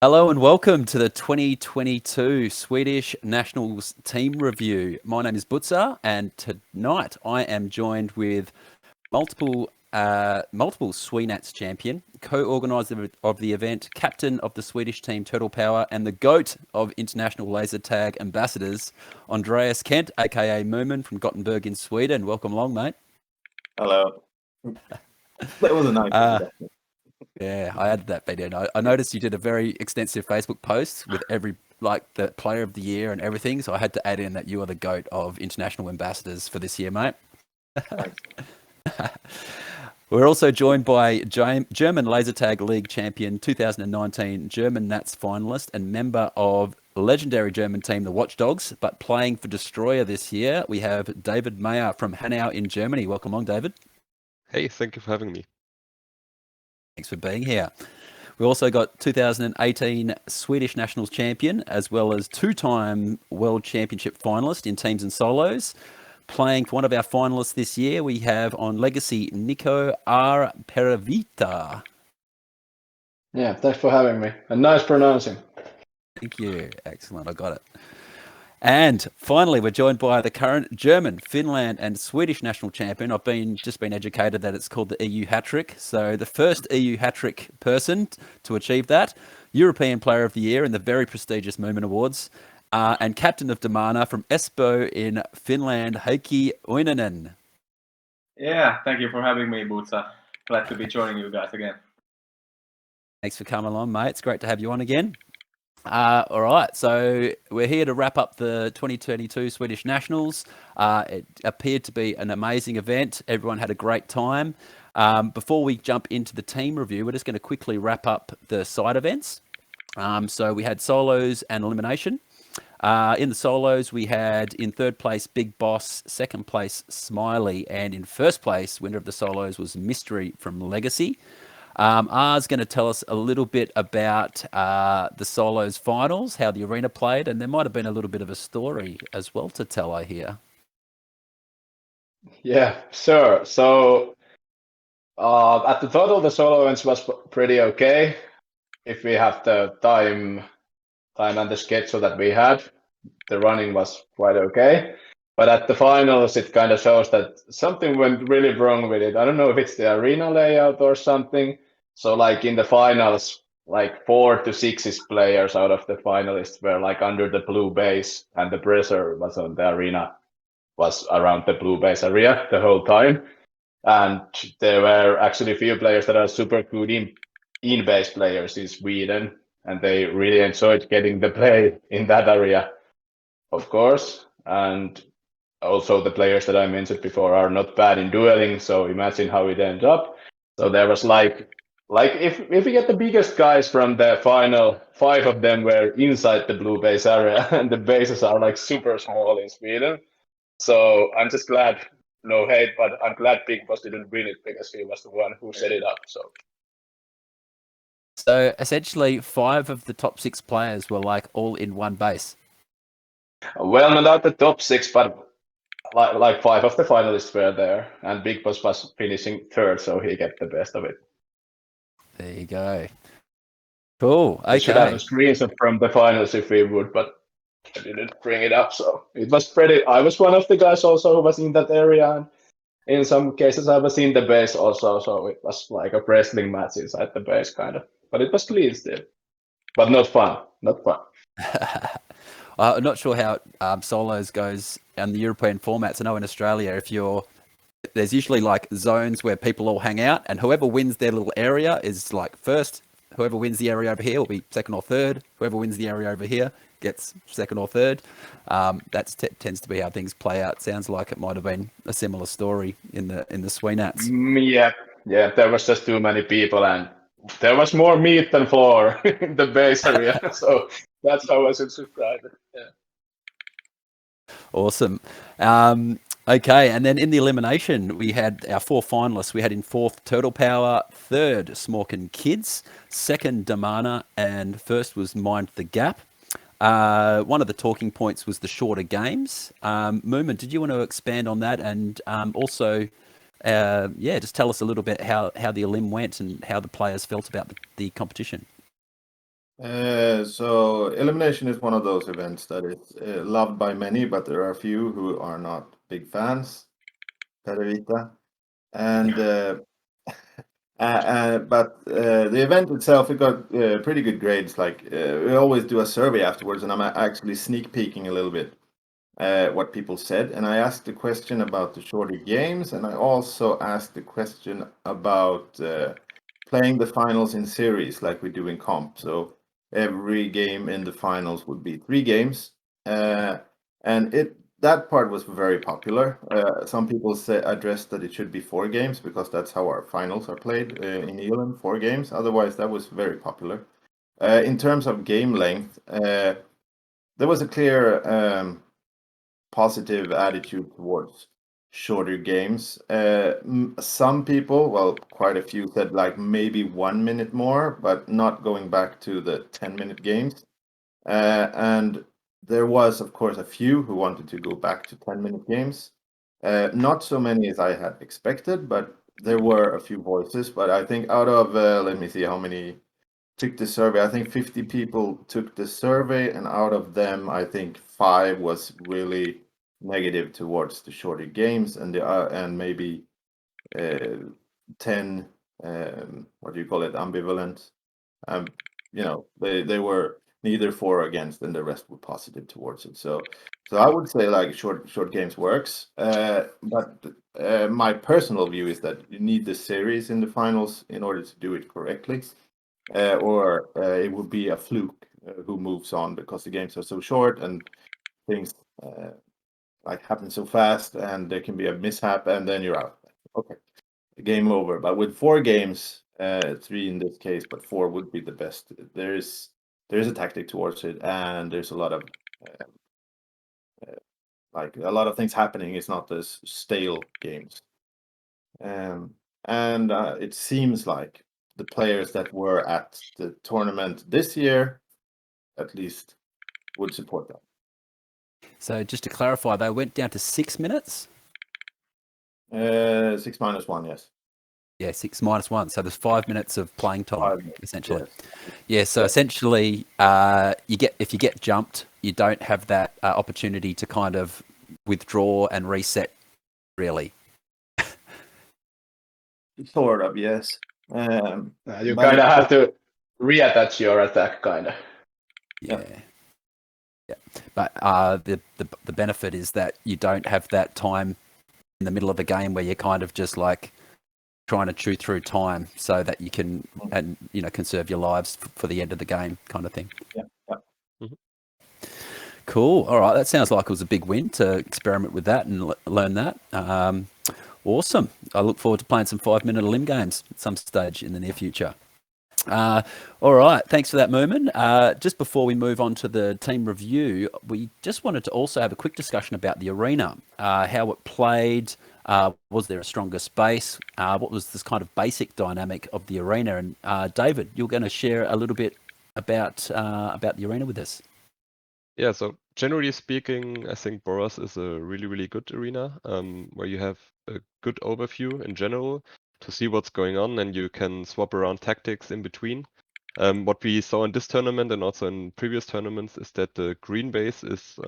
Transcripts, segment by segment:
Hello and welcome to the 2022 Swedish Nationals team review. My name is Butza, and tonight I am joined with multiple SweNats champion, co-organizer of the event, captain of the Swedish team Turtle Power, and the GOAT of international laser tag ambassadors, Andreas Kent, aka Mumin from Gothenburg in Sweden. Welcome along, mate. Hello. That was a nice introduction. Yeah, I added that bit in. I noticed you did a very extensive Facebook post with the player of the year and everything. So I had to add in that you are the GOAT of international ambassadors for this year, mate. We're also joined by German Laser Tag League champion, 2019 German Nats finalist, and member of legendary German team, the Watchdogs, but playing for Destroyer this year. We have David Mayer from Hanau in Germany. Welcome along, David. Hey, thank you for having me. Thanks for being here. We also got 2018 Swedish Nationals champion, as well as two-time World Championship finalist in teams and solos. Playing for one of our finalists this year, we have on Legacy Nico R. Peravita. Yeah, thanks for having me. And nice pronouncing. Thank you. Excellent. I got it. And finally, we're joined by the current German, Finland, and Swedish national champion. I've just been educated that it's called the EU hat-trick. So the first EU hat-trick person to achieve that, European Player of the Year in the very prestigious Mumin Awards, and captain of DOMARNA from Espoo in Finland, Heikki Oinonen. Yeah, thank you for having me, Butza. Glad to be joining you guys again. Thanks for coming along, mate. It's great to have you on again. All right, so we're here to wrap up the 2022 Swedish Nationals. It appeared to be an amazing event. Everyone had a great time. Before we jump into the team review, we're just going to quickly wrap up the side events. So we had solos and elimination. In the solos, we had in third place Big Boss, second place Smiley, and in first place, winner of the solos was Mystery from Legacy. R's going to tell us a little bit about the solos finals, how the arena played, and there might have been a little bit of a story as well to tell, I hear. Yeah, sure. So at the total, the solo events was pretty okay. If we have the time and the schedule that we had, the running was quite okay. But at the finals, it kind of shows that something went really wrong with it. I don't know if it's the arena layout or something. So like in the finals, like 4 to 6 players out of the finalists were like under the blue base, and the pressure was on the arena, was around the blue base area the whole time. And there were actually a few players that are super good in base players in Sweden, and they really enjoyed getting the play in that area, of course. And also the players that I mentioned before are not bad in dueling, so imagine how it ends up. So there was like if we get the biggest guys from the final, 5 of them were inside the blue base area, and the bases are like super small in Sweden. So I'm just glad, no hate, but I'm glad Big Boss didn't win it because he was the one who set it up. So essentially, 5 of the top 6 players were like all in one base. Well, not the top 6, but like 5 of the finalists were there, and Big Boss was finishing third, so he get the best of it. There you go. Cool. Okay. I should have a screenshot from the finals if we would, but I didn't bring it up. So it was pretty. I was one of the guys also who was in that area, and in some cases I was in the base also. So it was like a wrestling match inside the base, kind of. But it was clean still, but not fun. Not fun. I'm not sure how solos goes in the European formats. I know in Australia, there's usually like zones where people all hang out, and whoever wins their little area is like first. Whoever wins the area over here will be second or third. Whoever wins the area over here gets second or third. That tends to be how things play out. Sounds like it might have been a similar story in the SWENUTS. Yeah. There was just too many people, and there was more meat than floor in the base area. So that's how I should describe it. Yeah. Awesome. Okay, and then in the elimination, we had our 4 finalists. We had in 4th Turtle Power, 3rd SMORK KIDS, 2nd DOMARNA, and 1st was Mind the Gap. One of the talking points was the shorter games. Mumin, did you want to expand on that, and also, just tell us a little bit how the elim went and how the players felt about the competition? So elimination is one of those events that is loved by many, but there are a few who are not big fans. Perevita. And but the event itself, it got pretty good grades. Like we always do a survey afterwards, and I'm actually sneak peeking a little bit what people said. And I asked the question about the shorter games, and I also asked the question about playing the finals in series like we do in comp. So every game in the finals would be 3 games, and that part was very popular. Some people addressed that it should be 4 games because that's how our finals are played in England, 4 games. Otherwise, that was very popular. In terms of game length, there was a clear positive attitude towards shorter games. Some people, well, quite a few said like maybe 1 minute more, but not going back to the 10-minute games. And there was, of course, a few who wanted to go back to 10-minute games. Not so many as I had expected, but there were a few voices. But I think out of, let me see how many took the survey. I think 50 people took the survey, and out of them, I think 5 was really negative towards the shorter games, and maybe 10, what do you call it, ambivalent. You know, they were neither for or against, and the rest were positive towards it. So I would say like short games works, but my personal view is that you need the series in the finals in order to do it correctly, or it would be a fluke who moves on because the games are so short and things like happen so fast, and there can be a mishap and then you're out. Okay, game over. But with 4 games, 3 in this case, but 4 would be the best. There is a tactic towards it, and there's a lot of like a lot of things happening. It's not this stale games, and it seems like the players that were at the tournament this year, at least, would support that. So just to clarify, they went down to 6 minutes? 6 minus 1, yes. Yeah, 6 minus 1. So there's 5 minutes of playing time, 5 minutes, essentially. yes. Yeah, so essentially, if you get jumped, you don't have that opportunity to kind of withdraw and reset, really. Sort of, yes. You but kind of have to reattach your attack, kind of. Yeah. But the benefit is that you don't have that time in the middle of the game where you're kind of just like trying to chew through time so that you can conserve your lives for the end of the game, kind of thing. Yeah. Cool. All right, that sounds like it was a big win to experiment with that and learn that. Awesome. I look forward to playing some 5-minute Elim games at some stage in the near future. All right, thanks for that, Mumin. Just before we move on to the team review, we just wanted to also have a quick discussion about the arena, how it played. Was there a stronger space? What was this kind of basic dynamic of the arena? And David, you're going to share a little bit about the arena with us. Yeah, so generally speaking, I think Boros is a really, really good arena where you have a good overview in general to see what's going on, and you can swap around tactics in between. What we saw in this tournament and also in previous tournaments is that the green base is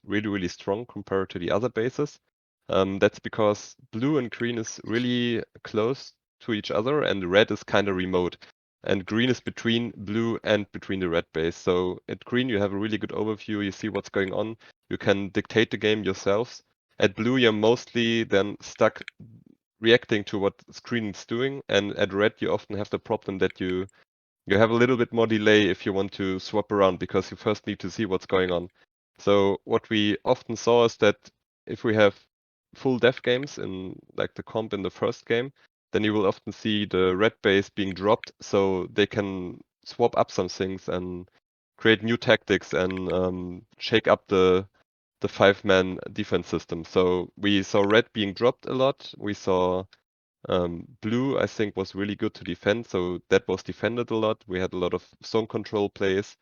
really, really strong compared to the other bases. That's because blue and green is really close to each other, and red is kind of remote. And green is between blue and between the red base. So at green, you have a really good overview. You see what's going on. You can dictate the game yourselves. At blue, you're mostly then stuck reacting to what screen is doing. And at red, you often have the problem that you have a little bit more delay if you want to swap around because you first need to see what's going on. So what we often saw is that if we have full dev games in like the comp in the first game, then you will often see the red base being dropped so they can swap up some things and create new tactics and shake up the 5-man defense system. So we saw red being dropped a lot. We saw blue, I think, was really good to defend, so that was defended a lot. We had a lot of zone control plays,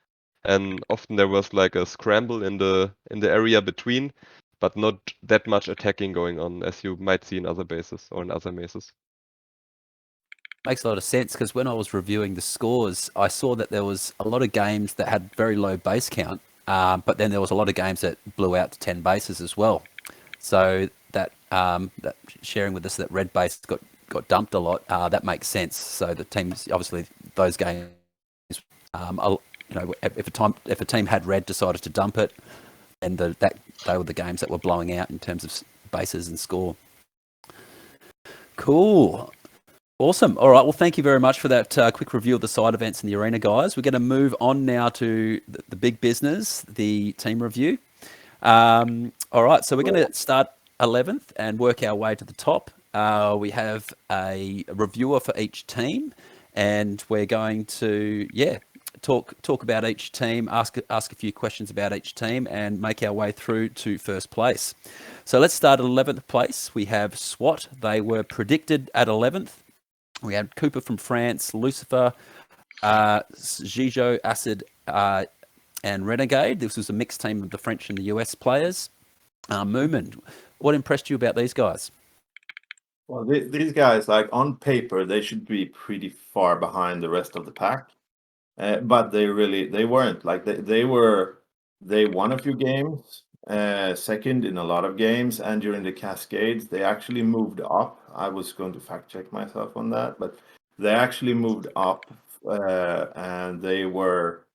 and often there was like a scramble in the area between, but not that much attacking going on as you might see in other bases or in other mazes. makes a lot of sense, because when I was reviewing the scores, I saw that there was a lot of games that had very low base count, but then there was a lot of games that blew out to 10 bases as well. So that sharing with us that red base got dumped a lot, that makes sense. So the teams, obviously, those games, if a team had red decided to dump it, and they were the games that were blowing out in terms of bases and score. Cool. Awesome. All right. Well, thank you very much for that quick review of the side events in the arena, guys. We're going to move on now to the big business, the team review. All right. So we're going to start 11th and work our way to the top. We have a reviewer for each team, and we're going to, talk about each team, ask a few questions about each team, and make our way through to first place. So let's start at 11th place. We have SWAT. They were predicted at 11th. We had Cooper from France, Lucifer, Gijo, Acid, and Renegade. This was a mixed team of the French and the US players. Mumin, what impressed you about these guys? Well, these guys, like on paper, they should be pretty far behind the rest of the pack, but they weren't. Like they won a few games, second in a lot of games, and during the Cascades, they actually moved up. I was going to fact check myself on that, but they actually moved up, and they were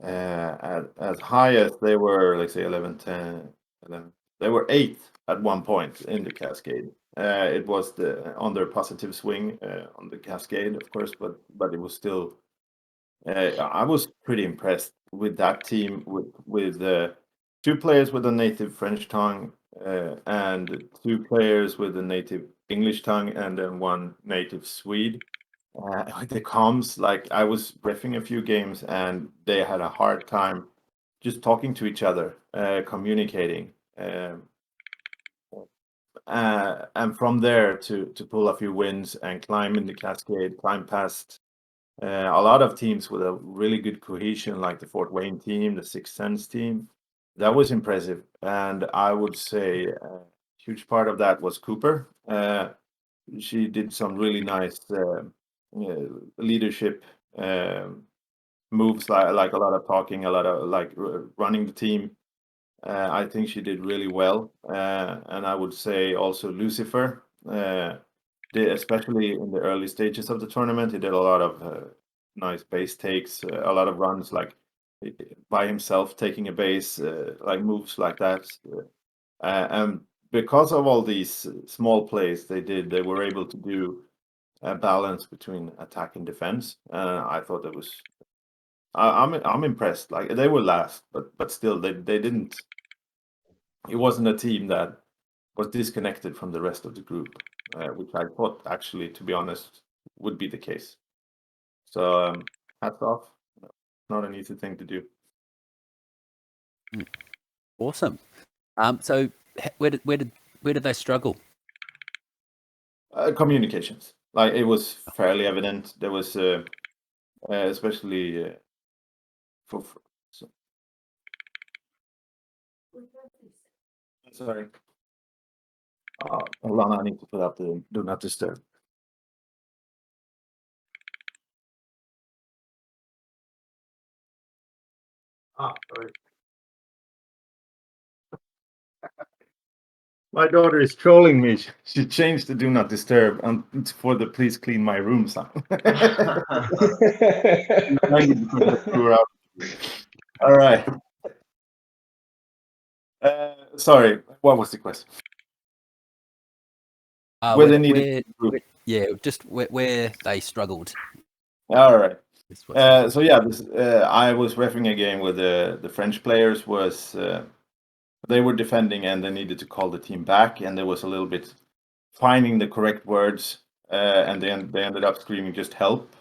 as high as they were, let's say 11, 10, 11. They were 8th at one point in the Cascade. It was on their positive swing on the Cascade, of course, but it was still. I was pretty impressed with that team with 2 players with a native French tongue and 2 players with a native English tongue, and then 1 native Swede. The comms, like I was reffing a few games, and they had a hard time just talking to each other, communicating. And from there to pull a few wins and climb in the Cascade, climb past a lot of teams with a really good cohesion, like the Fort Wayne team, the Sixth Sense team. That was impressive, and I would say a huge part of that was Cooper. She did some really nice leadership moves, like a lot of talking, a lot of like running the team. I think she did really well, and I would say also Lucifer, especially in the early stages of the tournament, he did a lot of nice base takes, a lot of runs, like by himself taking a base, like moves like that. And because of all these small plays they were able to do a balance between attack and defense. I thought that was. I'm impressed. Like they were last, but still they didn't. It wasn't a team that was disconnected from the rest of the group, which I thought actually, to be honest, would be the case. So hats off. Not an easy thing to do. Awesome. So where did they struggle? Communications. Like it was fairly evident. There was especially for. Sorry. Alana, I need to put up the do not disturb. Sorry. My daughter is trolling me. She changed the do not disturb for the please clean my room sign. All right. Sorry, what was the question? Where they needed. Just where they struggled. All right. So yeah, I was reffing a game with the French players. They were defending and they needed to call the team back, and there was a little bit finding the correct words, and then they ended up screaming just help,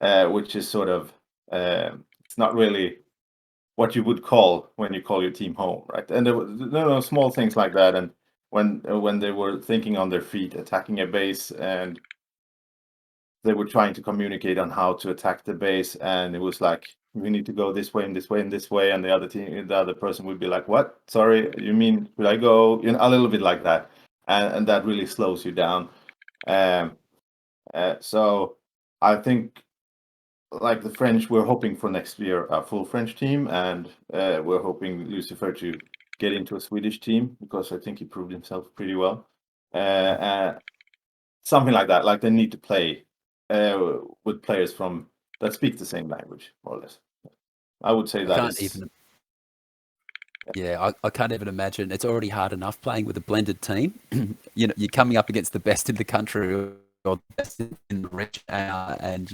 which is sort of it's not really what you would call when you call your team home, right? And there were small things like that, and when they were thinking on their feet, attacking a base, and they were trying to communicate on how to attack the base, and it was like, we need to go this way and this way and this way, and the other person would be like, what? Sorry, you mean should I go? A little bit like that, and that really slows you down. So I think, like the French, we're hoping for next year a full French team, and we're hoping Lucifer to get into a Swedish team because I think he proved himself pretty well. Something like that. Like they need to play with players from that speak the same language, more or less. I would say that is. Yeah, I can't even imagine. It's already hard enough playing with a blended team. You know, you're coming up against the best in the country or the best in the region, and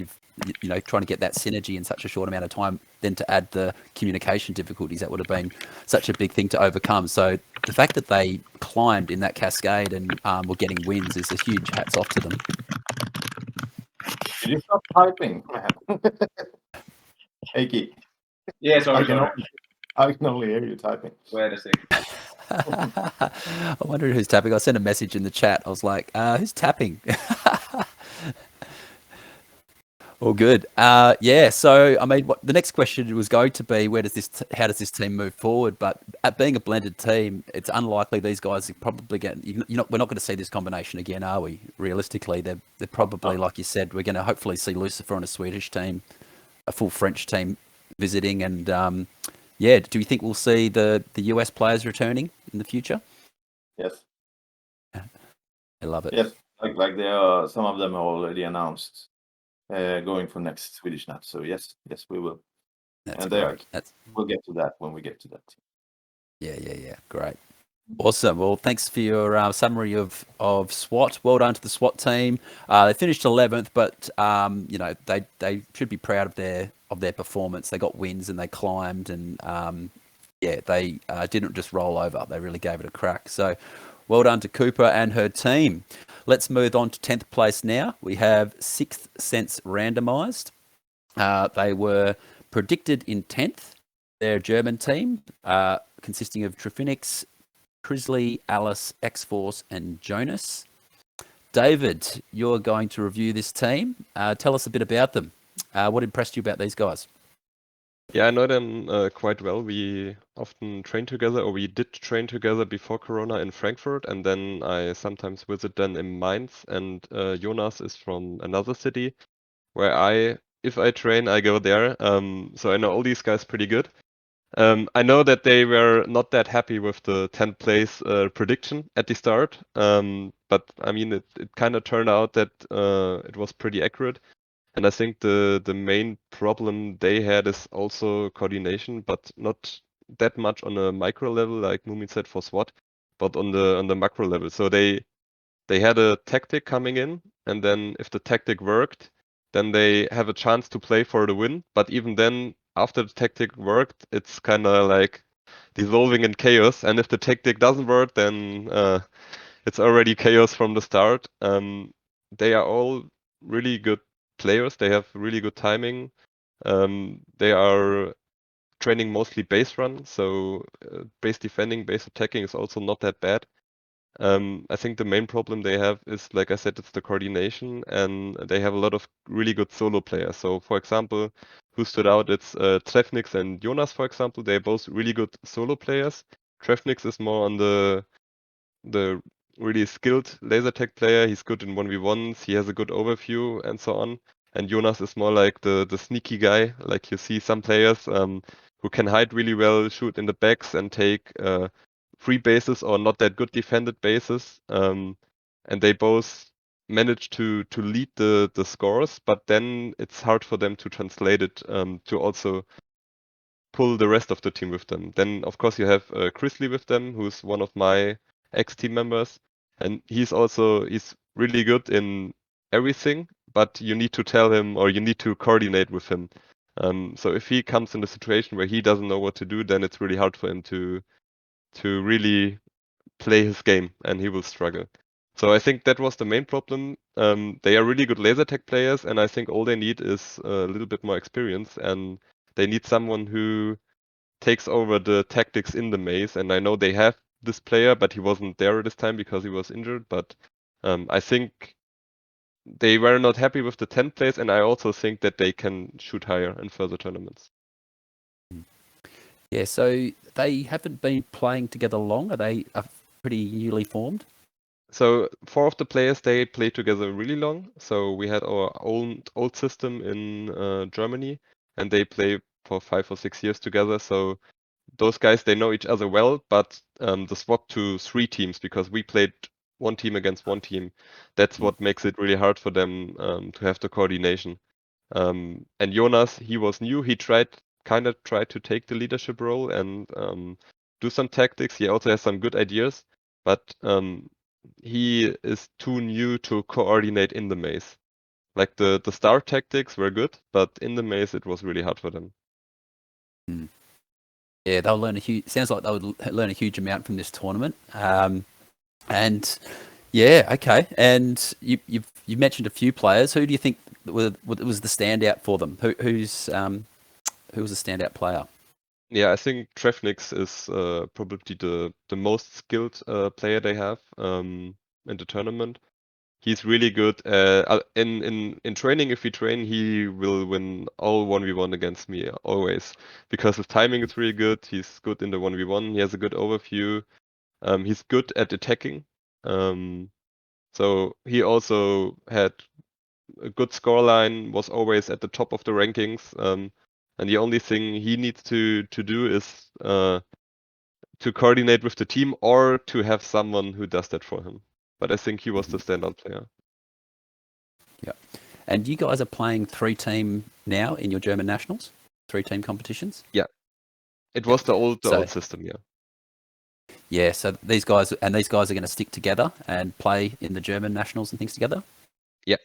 you know, trying to get that synergy in such a short amount of time. Then to add the communication difficulties, that would have been such a big thing to overcome. So the fact that they climbed in that cascade and were getting wins is a huge hats off to them. Did you stop typing, man? Heikki, Yeah, sorry. I can only hear you typing. Wait a second. I wonder who's tapping. I sent a message in the chat. I was like, who's tapping? All good. Yeah. So, I mean, the next question was going to be, how does this team move forward? But at being a blended team, it's unlikely these guys are probably we're not going to see this combination again, are we? Realistically, they're probably, like you said, we're going to hopefully see Lucifer on a Swedish team, a full French team visiting, and yeah, do you think we'll see the US players returning in the future? Yes. I love it. Yes, like there are some of them are already announced going for next Swedish Nats. So yes, we will. That's and great. We'll get to that when we get to that. Yeah. Great. Awesome. Well, thanks for your summary of SWAT. Well done to the SWAT team. They finished 11th, but you know, they should be proud of their performance. They got wins and they climbed, and yeah, they didn't just roll over. They really gave it a crack. So, well done to Cooper and her team. Let's move on to 10th place now. We have Sixth Sense Randomized. They were predicted in 10th. They're a German team consisting of Trifinix, Crisley, Alice, X-Force, and Jonas. David, you're going to review this team. Tell us a bit about them. What impressed you about these guys? Yeah, I know them quite well. We often train together, or we did train together before Corona in Frankfurt, and then I sometimes visit them in Mainz. And Jonas is from another city where if I train, I go there. So I know all these guys pretty good. I know that they were not that happy with the 10th place prediction at the start, but I mean, it kind of turned out that it was pretty accurate. And I think the main problem they had is also coordination, but not that much on a micro level, like Mumin said for SWAT, but on the macro level. So they had a tactic coming in, and then if the tactic worked, then they have a chance to play for the win. But even then, after the tactic worked, it's kind of like dissolving in chaos. And if the tactic doesn't work, then it's already chaos from the start. They are all really good players. They have really good timing. They are training mostly base run, so base defending, base attacking is also not that bad. I think the main problem they have is, like I said, it's the coordination, and they have a lot of really good solo players. So, for example, who stood out? It's Trefnix and Jonas, for example. They're both really good solo players. Trefnix is more on the really skilled laser tag player. He's good in 1v1s. He has a good overview and so on. And Jonas is more like the sneaky guy. Like you see some players who can hide really well, shoot in the backs, and take free bases or not that good defended bases. And they both manage to lead the scores, but then it's hard for them to translate it to also pull the rest of the team with them. Then, of course, you have Crisley with them, who's one of my ex-team members, and he's really good in everything, but you need to tell him, or you need to coordinate with him. So if he comes in a situation where he doesn't know what to do, then it's really hard for him to really play his game, and he will struggle. So I think that was the main problem. They are really good laser tag players, and I think all they need is a little bit more experience, and they need someone who takes over the tactics in the maze. And I know they have this player, but he wasn't there this time because he was injured. But I think they were not happy with the 10th place, and I also think that they can shoot higher in further tournaments. Yeah, so they haven't been playing together long. Are they pretty newly formed? So 4 of the players, they played together really long. So we had our own old system in Germany, and they play for 5 or 6 years together. So those guys, they know each other well, but the swap to 3 teams, because we played one team against one team, that's what makes it really hard for them to have the coordination. And Jonas, he was new. He kind of tried to take the leadership role and do some tactics. He also has some good ideas, but he is too new to coordinate in the maze. Like the star tactics were good, but in the maze it was really hard for them. Yeah, they'll learn a huge. Sounds like they would learn a huge amount from this tournament. And yeah, okay. And you mentioned a few players. Who do you think was the standout for them? Who was the standout player? Yeah, I think Trefnix is probably the most skilled player they have in the tournament. He's really good. In training, if we train, he will win all 1v1 against me always, because his timing is really good. He's good in the 1v1. He has a good overview. He's good at attacking. So he also had a good scoreline, was always at the top of the rankings. And the only thing he needs to do is to coordinate with the team or to have someone who does that for him. But I think he was the standout player. Yeah. And you guys are playing 3-team now in your German nationals? 3-team competitions? Yeah. It was the old So- system, yeah. Yeah, so these guys are going to stick together and play in the German nationals and things together? Yeah.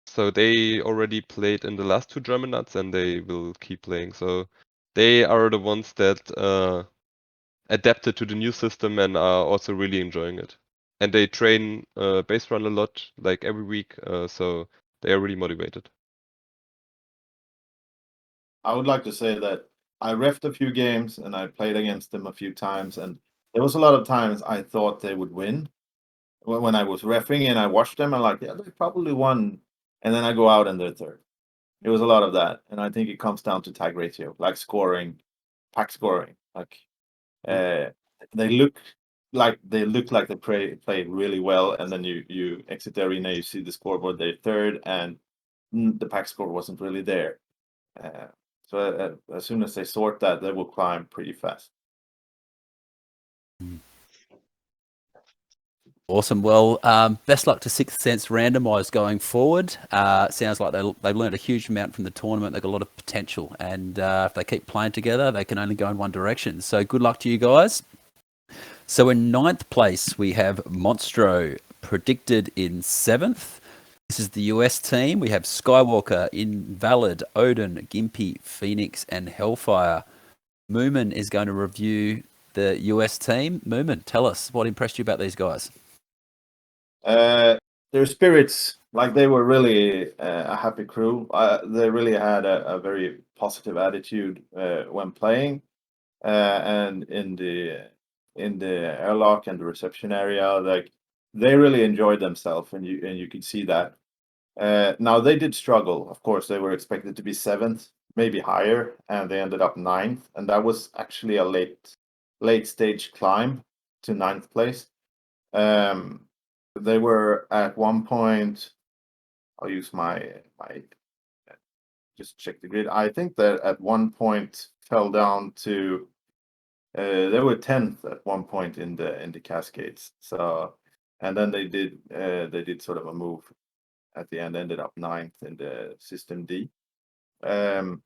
So they already played in the last 2 German nuts and they will keep playing. So they are the ones that adapted to the new system and are also really enjoying it. And they train base run a lot, like every week, so they are really motivated. I would like to say that I refed a few games and I played against them a few times, and there was a lot of times I thought they would win. When I was refing and I watched them, I'm like, yeah, they probably won. And then I go out and they're third. It was a lot of that. And I think it comes down to tag ratio, like scoring, pack scoring. Like they look like they played really well, and then you exit the arena, you see the scoreboard, they're third, and the pack score wasn't really there. So as soon as they sort that, they will climb pretty fast. Awesome. Well, best luck to Sixth Sense Randomised going forward. Sounds like they've learned a huge amount from the tournament. They've got a lot of potential. And if they keep playing together, they can only go in one direction. So good luck to you guys. So in 9th place, we have MONSTRO, predicted in 7th. This is the US team. We have Skywalker, Invalid, Odin, Gimpy, Phoenix, and Hellfire. Mumin is going to review the US team. Mumin, tell us what impressed you about these guys. Their spirits, like they were really a happy crew. They really had a very positive attitude when playing, and in the airlock and the reception area, like they really enjoyed themselves, and you could see that. Now they did struggle. Of course, they were expected to be 7th, maybe higher, and they ended up 9th, and that was actually a late stage climb to 9th place. They were at one point. I'll use my just check the grid. I think that at one point fell down to they were 10th at one point in the Cascades. So, and then they did sort of a move at the end, ended up 9th in the System D. So,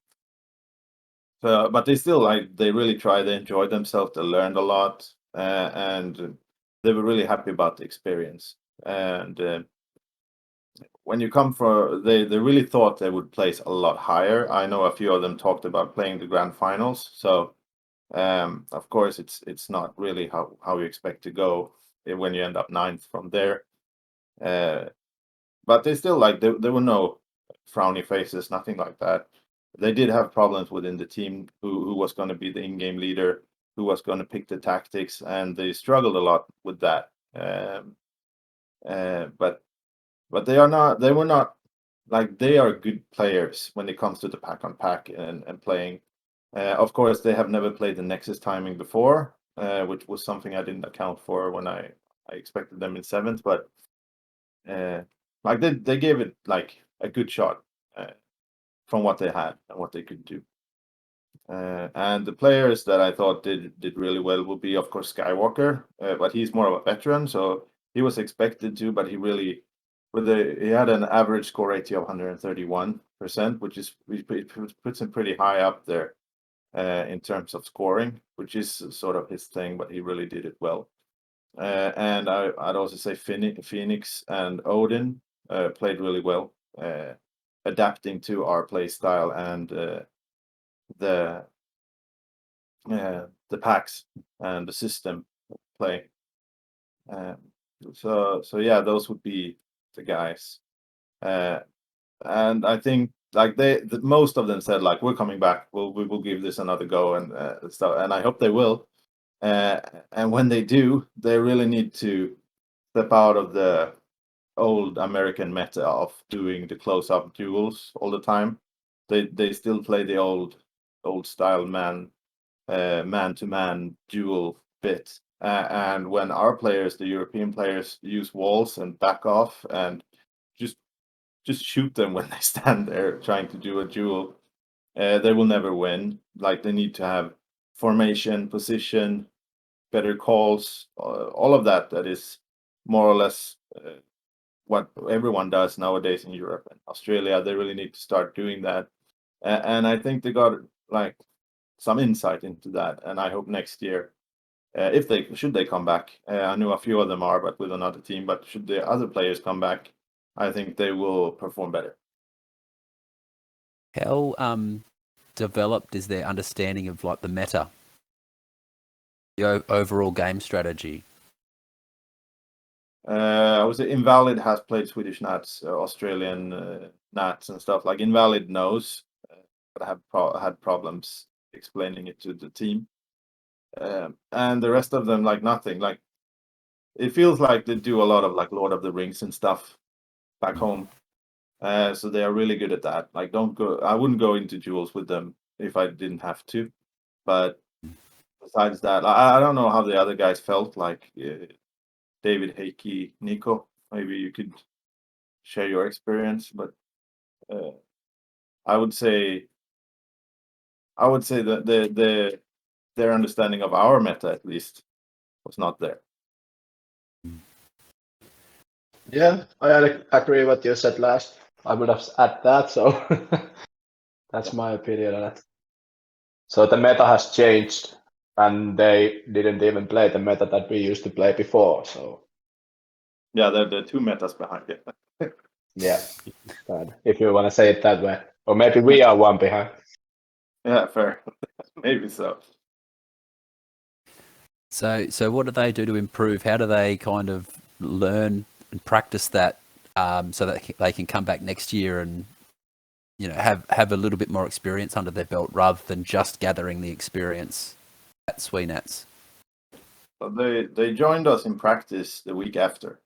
but they still they really tried. They enjoyed themselves. They learned a lot, and they were really happy about the experience. And when you come for, they really thought they would place a lot higher. I know a few of them talked about playing the grand finals. So, of course, it's not really how you expect to go when you end up 9th from there. But they still there were no frowny faces, nothing like that. They did have problems within the team who was going to be the in-game leader, who was going to pick the tactics, and they struggled a lot with that. But they were not they are good players when it comes to the pack on pack and playing. Of course, they have never played the Nexus timing before, which was something I didn't account for when I I expected them in 7th, but like they gave it like a good shot from what they had and what they could do. And the players that I thought did really well would be, of course, Skywalker, but he's more of a veteran, so he was expected to, but he really, he had an average score ratio of 131%, which puts him pretty high up there in terms of scoring, which is sort of his thing, but he really did it well. And I'd also say Phoenix and Odin played really well, adapting to our play style and the packs and the system play. So yeah, those would be the guys. And I think like most of them said like, we're coming back, we will give this another go and stuff, and I hope they will. And when they do, they really need to step out of the old American meta of doing the close-up duels all the time. They still play the old style man-to-man duel bit. And when our players, the European players, use walls and back off and just shoot them when they stand there trying to do a duel, they will never win. Like they need to have formation, position, better calls, all of that is more or less what everyone does nowadays in Europe and Australia. They really need to start doing that. And I think they got like some insight into that. And I hope next year, if they come back, I know a few of them are, but with another team, but should the other players come back, I think they will perform better. How developed is their understanding of like the meta, the overall game strategy? I would say Invalid has played Swedish Nats, Australian Nats and stuff. Like Invalid knows, but have had problems explaining it to the team. And the rest of them, like nothing. Like it feels like they do a lot of like Lord of the Rings and stuff back home. So they are really good at that. Like I wouldn't go into duels with them if I didn't have to. But besides that, I don't know how the other guys felt. Like David, Heikki, Nico, maybe you could share your experience. But I would say that their understanding of our meta at least was not there. Yeah, I agree what you said last. I would have added that, so that's my opinion on it. So the meta has changed, and they didn't even play the meta that we used to play before. So yeah, there are two metas behind it. yeah, if you want to say it that way, or maybe we are one behind. Yeah, fair. Maybe so. So what do they do to improve? How do they kind of learn and practice that so that they can come back next year and have a little bit more experience under their belt rather than just gathering the experience at SweNats? So they joined us in practice the week after,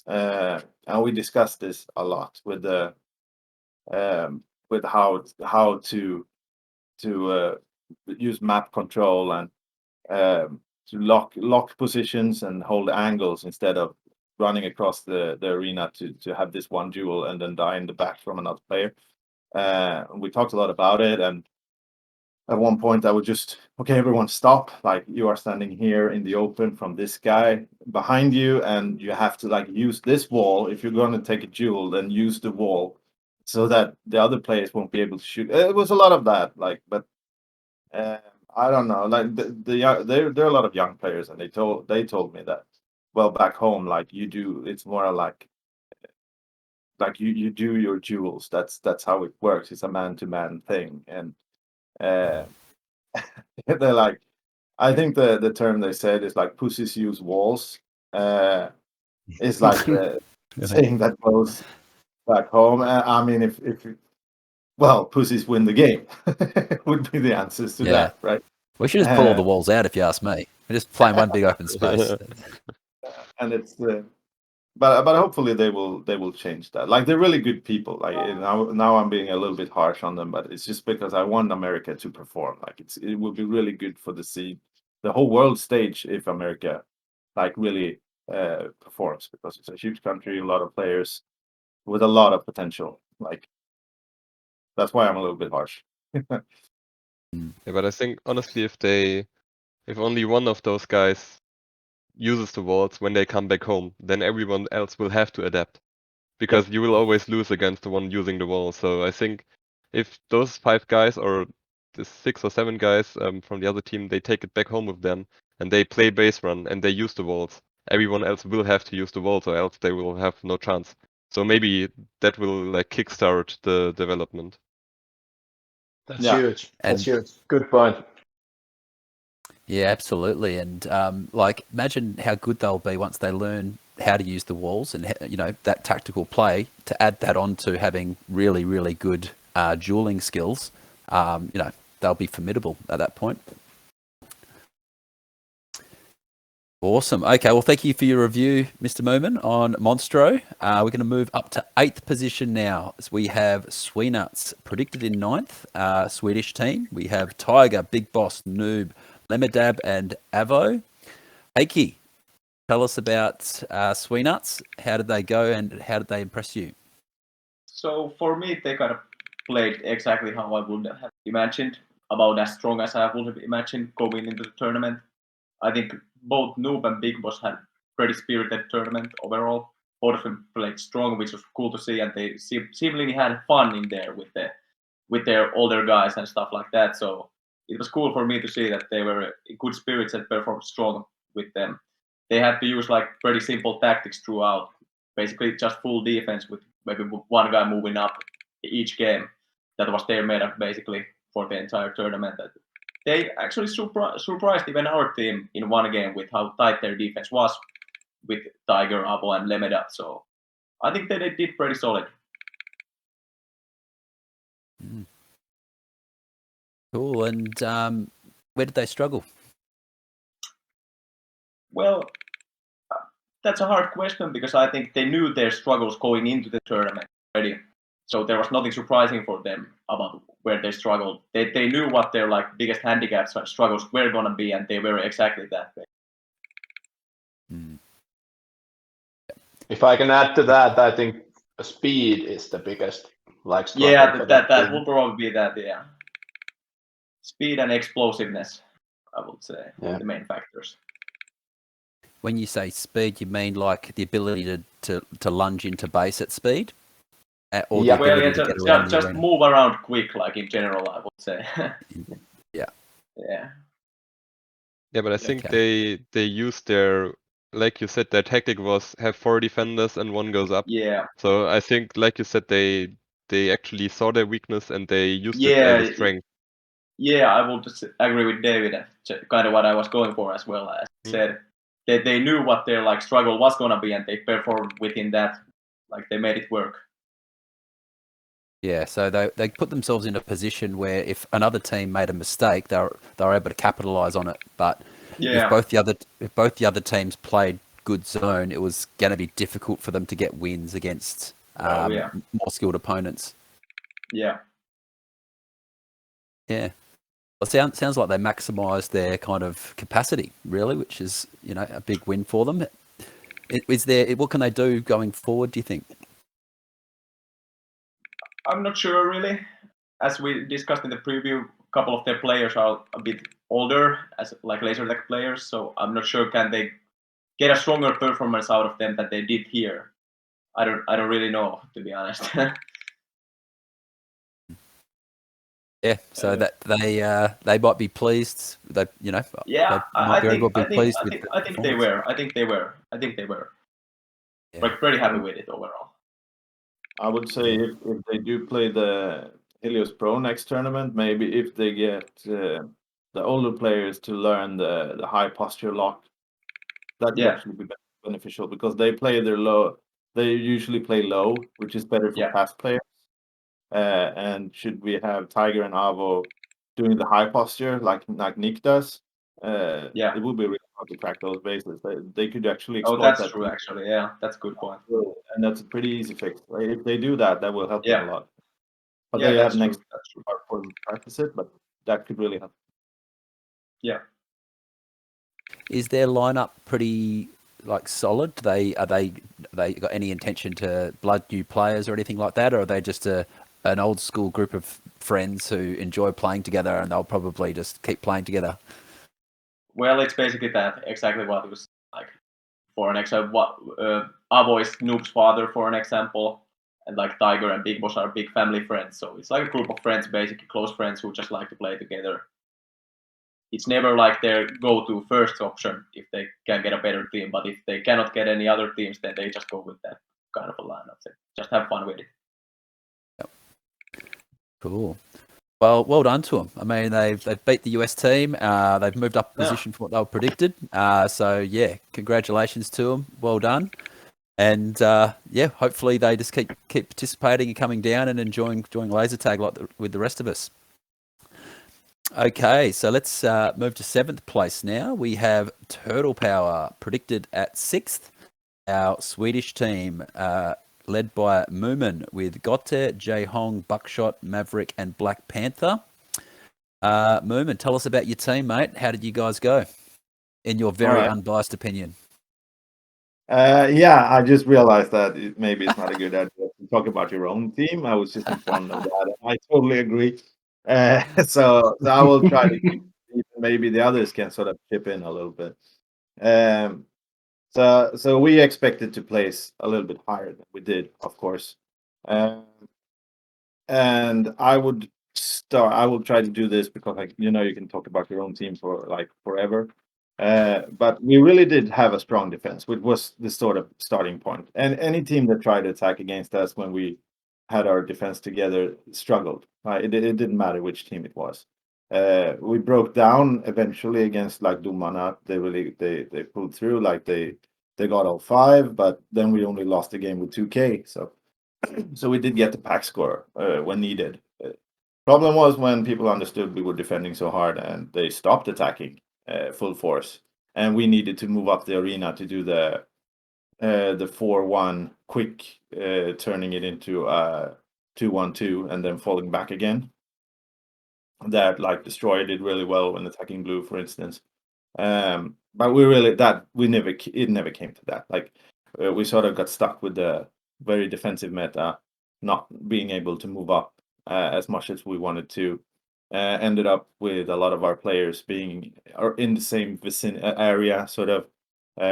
and we discussed this a lot with how to use map control and to lock positions and hold angles instead of running across the arena to have this one duel and then die in the back from another player. We talked a lot about it, and at one point I would just, okay, everyone stop, like you are standing here in the open from this guy behind you, and you have to like use this wall. If you're going to take a duel, then use the wall so that the other players won't be able to shoot. It was a lot of that, like, but I don't know, like there are a lot of young players, and they told me that, well, back home, like it's more like you do your duels. That's how it works. It's a man-to-man thing, and they're like, I think the term they said is like pussies use walls. It's like saying that goes back home. I mean, if well, pussies win the game would be the answers to that, right? We should just pull all the walls out, if you ask me. We're just playing one big open space. And it's but hopefully they will change that. Like they're really good people. Like now I'm being a little bit harsh on them, but it's just because I want America to perform. Like it would be really good for the scene, the whole world stage, if America like really performs, because it's a huge country, a lot of players with a lot of potential. Like, that's why I'm a little bit harsh. Yeah, but I think honestly, if only one of those guys uses the walls when they come back home, then everyone else will have to adapt, because you will always lose against the one using the wall. So I think if those 5 guys or the 6 or 7 guys from the other team, they take it back home with them and they play base run and they use the walls, everyone else will have to use the walls, or else they will have no chance. So maybe that will like kickstart the development. That's Yeah. huge. And- That's huge. Good point. Yeah, absolutely. And like, imagine how good they'll be once they learn how to use the walls and that tactical play. To add that on to having really, really good dueling skills, they'll be formidable at that point. Awesome. Okay, well, thank you for your review, Mr. Mumin, on MONSTRO. We're going to move up to 8th position now. So we have SWENUTS predicted in 9th, Swedish team. We have Tiger, Big Boss, Noob, Lemedab, and Avo. Heikki, tell us about SWENUTS. How did they go and how did they impress you? So for me, they kind of played exactly how I would have imagined, about as strong as I would have imagined going into the tournament. I think both Noob and Big Boss had pretty spirited tournament overall. Both of them played strong, which was cool to see, and they seemingly had fun in there with their older guys and stuff like that. So it was cool for me to see that they were in good spirits and performed strong with them. They had to use like pretty simple tactics throughout, basically just full defense with maybe one guy moving up each game. That was their meta basically for the entire tournament. They actually surprised even our team in one game with how tight their defense was with Tiger, Abo, and Lemedab. So I think they did pretty solid. Cool. And where did they struggle? Well, that's a hard question because I think they knew their struggles going into the tournament already. So there was nothing surprising for them about where they struggled. They knew what their like biggest handicaps and struggles were gonna be, and they were exactly that way. If I can add to that, I think speed is the biggest struggle. Yeah, for that team. will probably be that. Yeah, speed and explosiveness, I would say, the main factors. When you say speed, you mean like the ability to lunge into base at speed? Or Yeah. the Well, ability yeah, to get around the just arena? move around quick, like in general, I would say. Yeah. Yeah. Yeah, but I think Okay. they used their, like you said, their tactic was have 4 defenders and 1 goes up. Yeah. So I think, like you said, they actually saw their weakness and they used it Yeah. as a strength. Yeah, I would just agree with David. That's kind of what I was going for as well. As I said, they knew what their like struggle was gonna be, and they performed within that. Like they made it work. Yeah, so they put themselves in a position where if another team made a mistake, they were able to capitalize on it. But Yeah. if both the other teams played good zone, it was going to be difficult for them to get wins against more skilled opponents. Yeah. Yeah. Well, it sounds like they maximised their kind of capacity, really, which is a big win for them. What can they do going forward, do you think? I'm not sure really. As we discussed in the preview, a couple of their players are a bit older, as like laser tech players. So I'm not sure can they get a stronger performance out of them than they did here. I don't really know, to be honest. Yeah, so that they might be pleased. They Yeah, they might very well be pleased with. I think they were. I think they were. Yeah. Like pretty happy with it overall. I would say if they do play the Helios Pro next tournament, maybe if they get the older players to learn the high posture lock, that could actually be beneficial, because they play their low. They usually play low, which is better for fast players. And should we have Tiger and Avo doing the high posture like Nick does, it would be really hard to crack those bases. They could actually exploit that. Oh, that's true. Actually, yeah, that's a good point. And that's a pretty easy fix. Like, if they do that, that will help them a lot. But Yeah, they that's have next true. part for them to practice it, but that could really help. Yeah. Is their lineup pretty like solid? Are they got any intention to blood new players or anything like that, or are they just an old school group of friends who enjoy playing together and they'll probably just keep playing together? Well, it's basically that, exactly what it was like. For an example, Avo is Noob's father, for an example, and like Tiger and Big Boss are big family friends. So it's like a group of friends, basically close friends who just like to play together. It's never like their go-to first option if they can get a better team, but if they cannot get any other teams, then they just go with that kind of a lineup. So just have fun with it. Yep. Cool. Well done to them. I mean, they've beat the US team. They've moved up a position from what they were predicted. So yeah, congratulations to them. Well done. And yeah, hopefully they just keep participating and coming down and enjoying laser tag like with the rest of us. Okay, so let's move to 7th place now. We have Turtle Power predicted at 6th. Our Swedish team, led by Mumin, with Gotte, Jae Hong, Buckshot, Maverick, and Black Panther. Mumin, tell us about your team, mate. How did you guys go, in your very unbiased opinion? Yeah, I just realized that maybe it's not a good idea to talk about your own team. I was just informed of that. I totally agree. So I will try to maybe the others can sort of chip in a little bit. So we expected to place a little bit higher than we did, of course. And I will try to do this because, like, you can talk about your own team for like forever. But we really did have a strong defense, which was the sort of starting point. And any team that tried to attack against us when we had our defense together struggled. It didn't matter which team it was. We broke down eventually against like DOMARNA. They pulled through, like they got all 5, but then we only lost the game with 2K. So we did get the pack score when needed. Problem was when people understood we were defending so hard and they stopped attacking full force, and we needed to move up the arena to do the 4-1 quick, turning it into 2-1-2 and then falling back again. That like Destroyer did really well when attacking blue, for instance. But it never came to that. Like we sort of got stuck with the very defensive meta, not being able to move up as much as we wanted to. Ended up with a lot of our players being in the same area, sort of,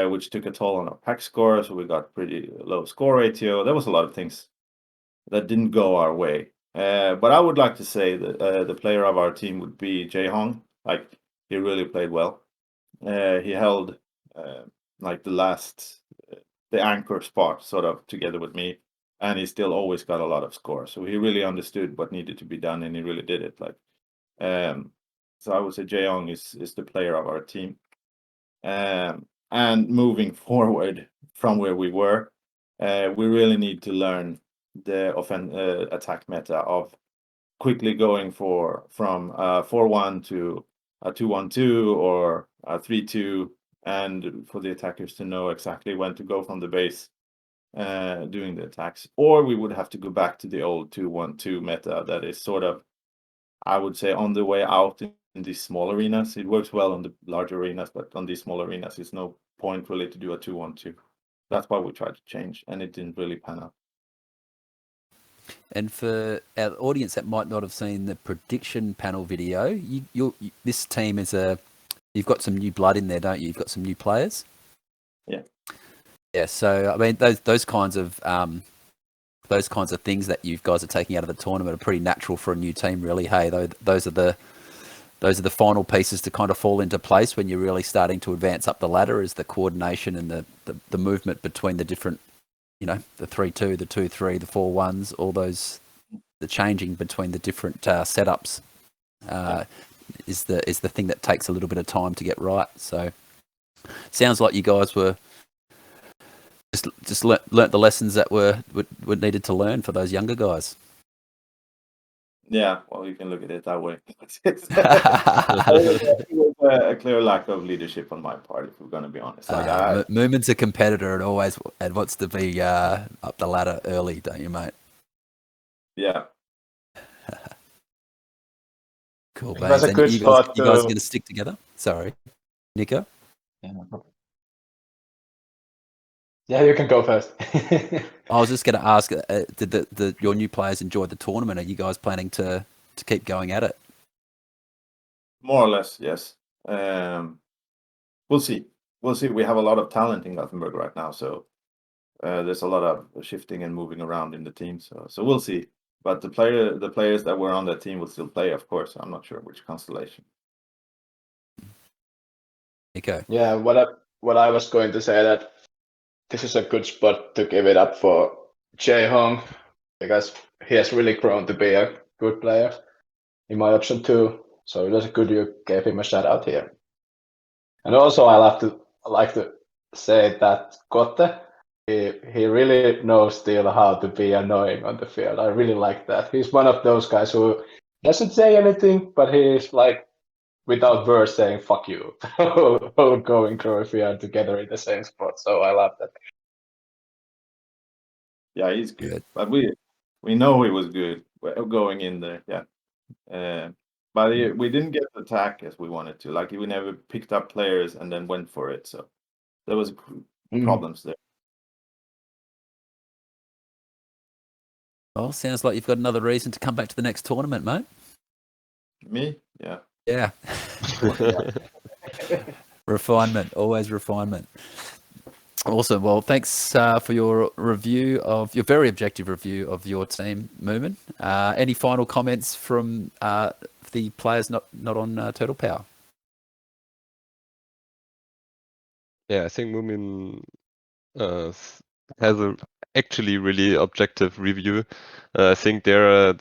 which took a toll on our pack score. So we got pretty low score ratio. There was a lot of things that didn't go our way. But I would like to say that the player of our team would be Jae Hong. Like, he really played well. He held like the anchor spot sort of together with me, and he still always got a lot of score. So he really understood what needed to be done, and he really did it. Like, so I would say Jae Hong is the player of our team. And moving forward from where we were, we really need to learn the attack meta of quickly going from 4-1 to a 2-1-2 or a 3-2, and for the attackers to know exactly when to go from the base doing the attacks. Or we would have to go back to the old 2-1-2 meta that is sort of, I would say, on the way out in these small arenas. It works well on the larger arenas, but on these small arenas, it's no point really to do a 2-1-2. That's why we tried to change, and it didn't really pan out. And for our audience that might not have seen the prediction panel video, this team you've got some new blood in there, don't you? You've got some new players. Yeah. Yeah. So I mean, those kinds of things that you guys are taking out of the tournament are pretty natural for a new team, really. Hey, those are the final pieces to kind of fall into place when you're really starting to advance up the ladder, is the coordination and the movement between the different, the 3-2, the 2-3, the 4-1s, all those, the changing between the different setups is the thing that takes a little bit of time to get right. So sounds like you guys were just learnt the lessons that were needed to learn for those younger guys. Yeah, well, you can look at it that way. It was a clear lack of leadership on my part, if we're going to be honest. Mumin's a competitor and wants to be up the ladder early, don't you, mate? Yeah. Cool. That's a good you spot. You guys are going to stick together? Sorry, Nico? Yeah, no problem. Yeah, you can go first. I was just going to ask, did your new players enjoy the tournament? Are you guys planning to keep going at it? More or less, yes. We'll see. We'll see. We have a lot of talent in Gothenburg right now, so there's a lot of shifting and moving around in the team. So we'll see. But the players that were on that team will still play, of course. I'm not sure which constellation. Okay. Yeah, what I was going to say that this is a good spot to give it up for Jae Hong because he has really grown to be a good player in my option too. So it was good you gave him a shout out here. And also I like to say that Kotte, he really knows still how to be annoying on the field. I really like that. He's one of those guys who doesn't say anything, but he's like without words saying "fuck you" going through if we are together in the same spot. So I love that. Yeah, he's good. Good. But we know he was good going in there. Yeah. But we didn't get the attack as we wanted to. Like we never picked up players and then went for it. So there was problems there. Well, sounds like you've got another reason to come back to the next tournament, mate. Me? Yeah. Yeah. Refinement, always refinement. Awesome. Well, thanks for your very objective review of your team, Mumin. Any final comments from the players not on Turtle Power? Yeah, I think Mumin has a actually really objective review. I think their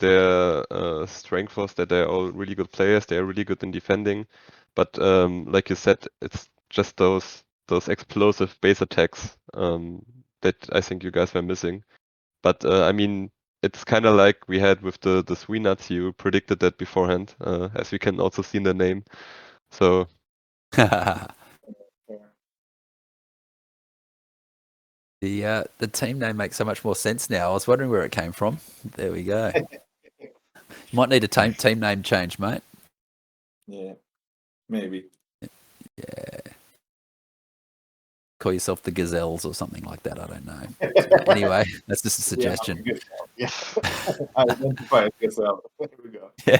strength was that they're all really good players. They're really good in defending, but like you said, it's just those explosive base attacks that I think you guys were missing. But I mean, it's kind of like we had with the SWENUTS. You predicted that beforehand, as we can also see in the name. So The team name makes so much more sense now. I was wondering where it came from. There we go. Might need a team name change, mate. Yeah. Maybe. Yeah. Call yourself the Gazelles or something like that. I don't know. Anyway, that's just a suggestion. Yeah. Identify it yourself. There we go. Yeah.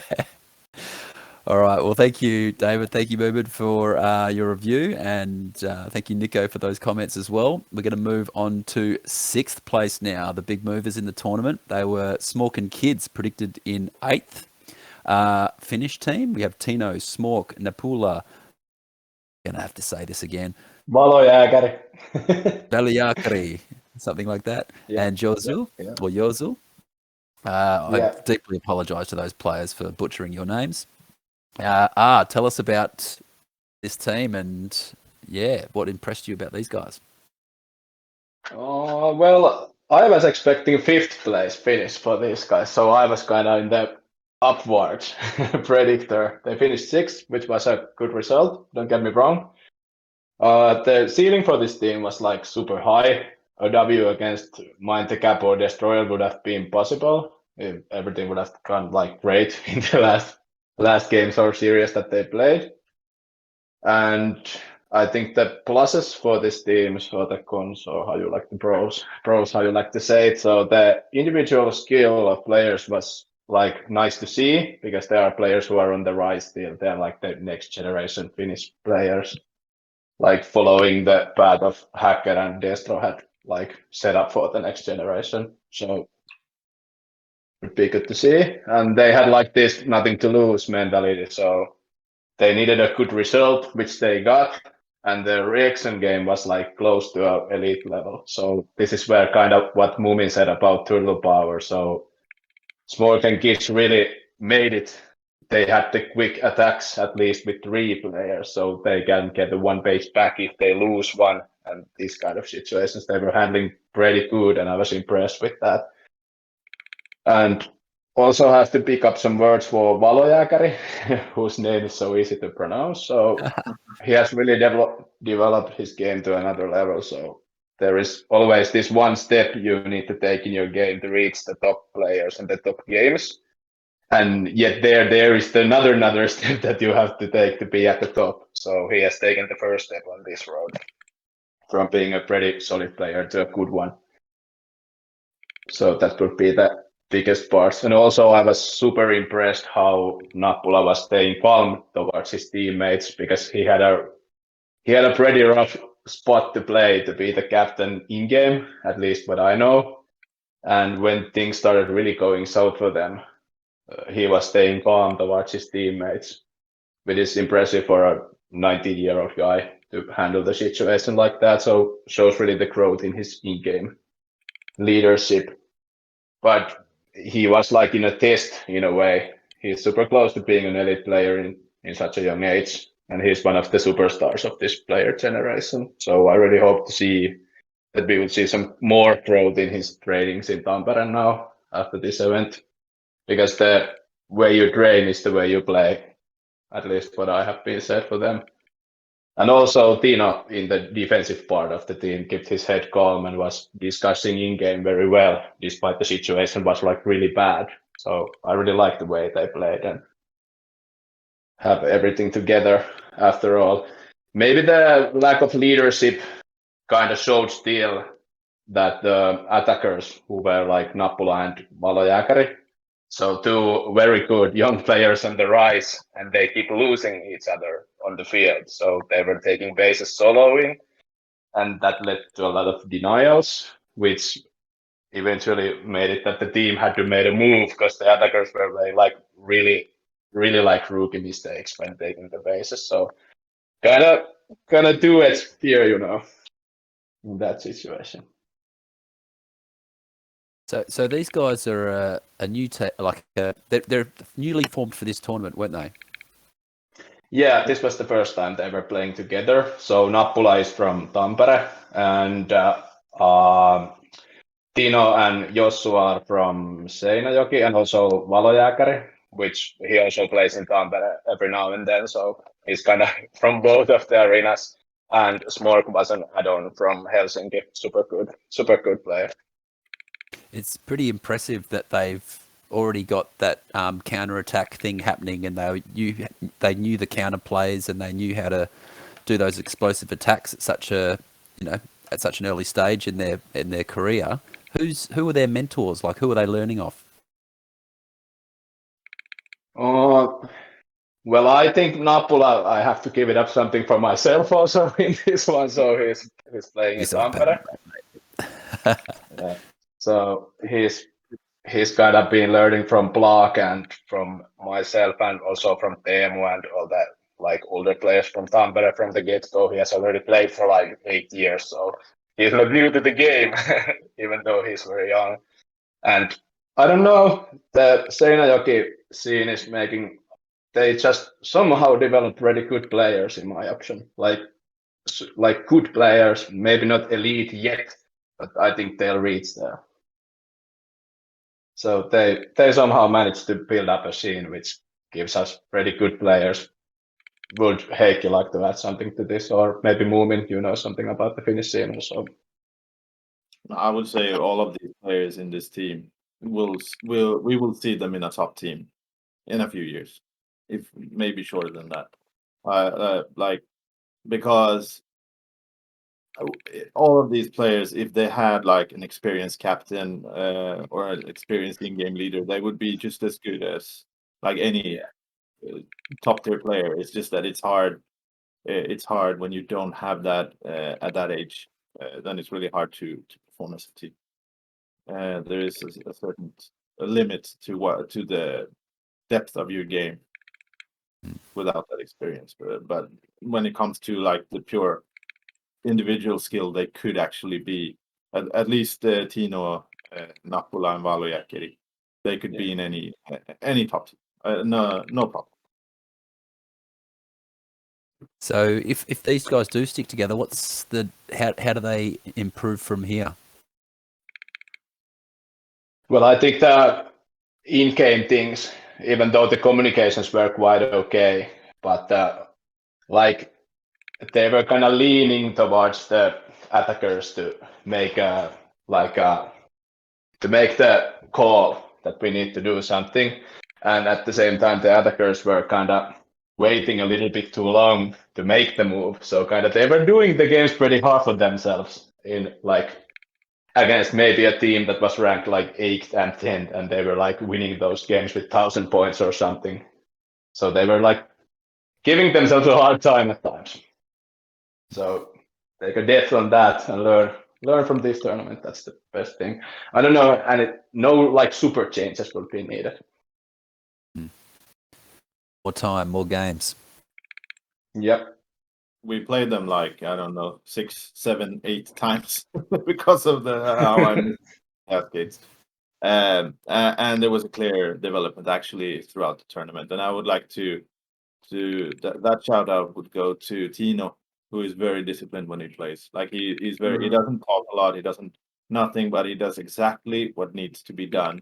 All right. Well, thank you, David. Thank you, Mumin, for your review. And thank you, Nico, for those comments as well. We're going to move on to 6th place now. The big movers in the tournament. They were SMORK Kids, predicted in 8th. Finnish team. We have Tino, SMORK, Napula. Going to have to say this again. Valojääkäri. Valiakari, something like that. Yeah. And Jozu, Yeah. or Jozu. I deeply apologise to those players for butchering your names. Tell us about this team and, what impressed you about these guys? Well, I was expecting 5th place finish for these guys, so I was kind of in the upward predictor. They finished 6th, which was a good result, don't get me wrong. The ceiling for this team was like super high. A W against Mind the Gap or Destroyer would have been possible. If everything would have gone like great in the last games or series that they played. And I think the pluses for this team, or the cons, or how you like the pros, how you like to say it. So the individual skill of players was like nice to see because there are players who are on the rise still. They're like the next generation Finnish players, like following the path of Hacker and Destro had like set up for the next generation. So it would be good to see. And they had like this nothing to lose mentality. So they needed a good result, which they got. And the reaction game was like close to our elite level. So this is where kind of what Mumin said about Turtle Power. So SMORK Kids really made it. They had the quick attacks, at least with 3 players, so they can get the 1 base back if they lose one. And these kind of situations, they were handling pretty good, and I was impressed with that. And also have to pick up some words for Valojääkäri, whose name is so easy to pronounce. So he has really developed his game to another level. So there is always this one step you need to take in your game to reach the top players and the top games. And yet there is another step that you have to take to be at the top. So he has taken the first step on this road. from being a pretty solid player to a good one. So that would be the biggest part. And also I was super impressed how Nappula was staying calm towards his teammates, because he had a pretty rough spot to play to be the captain in game, at least what I know. And when things started really going south for them, he was staying calm towards his teammates, which is impressive for a 19-year-old guy to handle the situation like that. So shows really the growth in his in-game leadership. But he was like in a test in a way. He's super close to being an elite player in such a young age, and he's one of the superstars of this player generation. So I really hope to see that we will see some more growth in his trainings in Tampere now after this event, because the way you train is the way you play, at least what I have been said for them. And also Tino in the defensive part of the team kept his head calm and was discussing in game very well, despite the situation was like really bad. So I really like the way they played and have everything together after all. Maybe the lack of leadership kind of showed still that the attackers who were like Nappula and Valojääkäri, so two very good young players on the rise, and they keep losing each other on the field. So they were taking bases soloing, and that led to a lot of denials, which eventually made it that the team had to make a move, because the attackers were like really like rookie mistakes when taking the bases. So kind of do it here, you know, in that situation. So these guys are a new they're newly formed for this tournament, weren't they? Yeah, this was the first time they were playing together. So Nappula is from Tampere, and Tino and Jossu are from Seinäjoki, and also Valojääkäri, which he also plays in Tampere every now and then. So he's kind of from both of the arenas. And SMORK was an add-on from Helsinki. Super good player. It's pretty impressive that they've already got that counter-attack thing happening, and they knew the counter plays, and they knew how to do those explosive attacks at such an early stage in their career. Who are their mentors? Like, who are they learning off? Well, I think Nappula, I have to give it up something for myself also in this one. So he's playing in Tampere. Yeah. So he's kind of been learning from Blaak and from myself, and also from Teemu and all that, like older players from Tampere from the get-go. He has already played for like 8 years, so he's not new to the game, even though he's very young. And I don't know, the Seinäjoki scene is they just somehow developed really good players, in my opinion. Like good players, maybe not elite yet, but I think they'll reach there. So they somehow managed to build up a scene which gives us pretty good players. Would Heikki like to add something to this, or maybe Mumin, you know something about the Finnish scene also? I would say all of these players in this team we will see them in a top team in a few years, if maybe shorter than that. Because all of these players, if they had like an experienced captain or an experienced in-game leader, they would be just as good as like any top tier player. It's just that it's hard. It's hard when you don't have that at that age. Then it's really hard to perform as a team. There is a certain limit to the depth of your game without that experience. But when it comes to like the pure individual skill, they could actually be at least Tino, Nappula, and Valojääkäri. They could be in any top team. No problem. So if these guys do stick together, how do they improve from here? Well, I think the in-game things, even though the communications were quite okay, but like they were kind of leaning towards the attackers to make the call that we need to do something, and at the same time the attackers were kind of waiting a little bit too long to make the move. So kind of they were doing the games pretty hard for themselves in like against maybe a team that was ranked like 8th and 10th, and they were like winning those games with 1,000 points or something. So they were like giving themselves a hard time at times. So take a depth on that and learn from this tournament. That's the best thing. I don't know, and no like super changes will be needed. More time, more games. Yep. We played them like, I don't know, 6, 7, 8 times because of how I missed cascades. And there was a clear development actually throughout the tournament. And I would like to that shout out would go to Tino, who is very disciplined when he plays. Like he's very he doesn't talk a lot, he doesn't nothing, but he does exactly what needs to be done.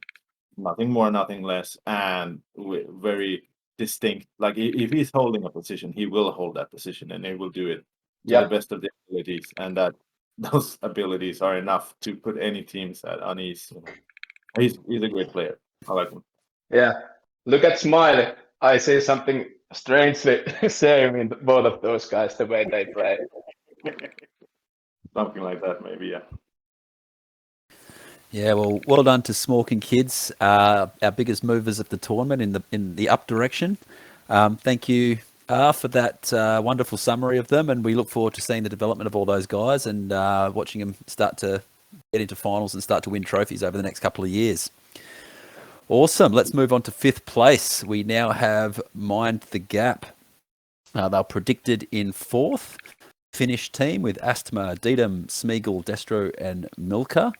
Nothing more, nothing less, and very distinct. Like if he's holding a position, he will hold that position and he will do it to the best of their abilities, and that those abilities are enough to put any teams at unease. He's a great player. I like him. Yeah. Look at Smiley. I see something strangely same in both of those guys, the way they play. Something like that, maybe, yeah. Yeah, well done to SMORK Kids, our biggest movers of the tournament in the up direction. Thank you for that wonderful summary of them, and we look forward to seeing the development of all those guys and watching them start to get into finals and start to win trophies over the next couple of years. Awesome. Let's move on to 5th place. We now have Mind the Gap. They're predicted in 4th. Finnish team with Astma, Dedam, Smeagol, Destro, and Milka.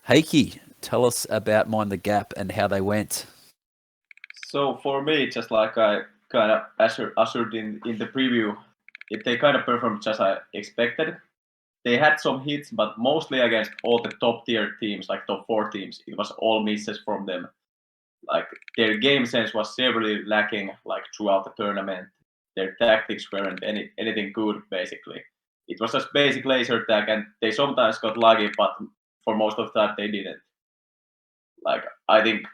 Heikki, tell us about Mind the Gap and how they went. So for me, just like I kind of assured in the preview, they kind of performed just as I expected. They had some hits, but mostly against all the top tier teams, like top 4 teams. It was all misses from them. Like their game sense was severely lacking, like throughout the tournament. Their tactics weren't anything good, basically. It was just basic laser tag, and they sometimes got lucky, but for most of the time they didn't. Like I think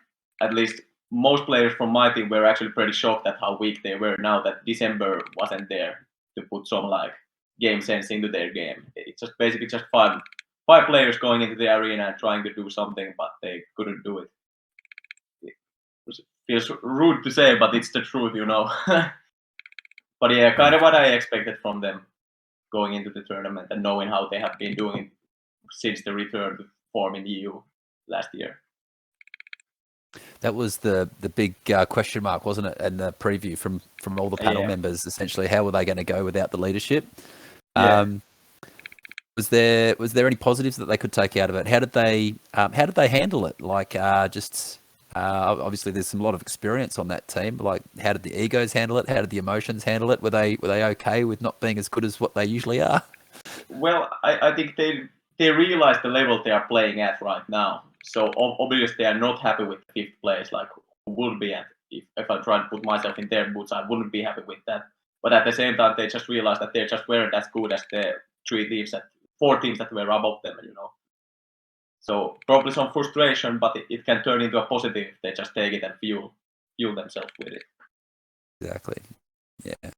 at least most players from my team were actually pretty shocked at how weak they were now that December wasn't there to put some like game sense into their game. It's just basically just five players going into the arena and trying to do something, but they couldn't do it. It feels rude to say, but it's the truth, you know. But yeah, kind of what I expected from them going into the tournament and knowing how they have been doing since the return to form in EU last year. That was the big question mark, wasn't it? And the preview from all the panel members, essentially, how were they going to go without the leadership? Yeah. Was there any positives that they could take out of it? How did they handle it? Like obviously there's a lot of experience on that team. Like how did the egos handle it? How did the emotions handle it? Were they okay with not being as good as what they usually are? Well, I think they realize the level they are playing at right now. So obviously they are not happy with 5th place, like who would be at if I try to put myself in their boots, I wouldn't be happy with that. But at the same time, they just realize that they just weren't as good as the 4 teams that were above them, you know. So probably some frustration, but it can turn into a positive if they just take it and fuel themselves with it. Exactly. Yeah.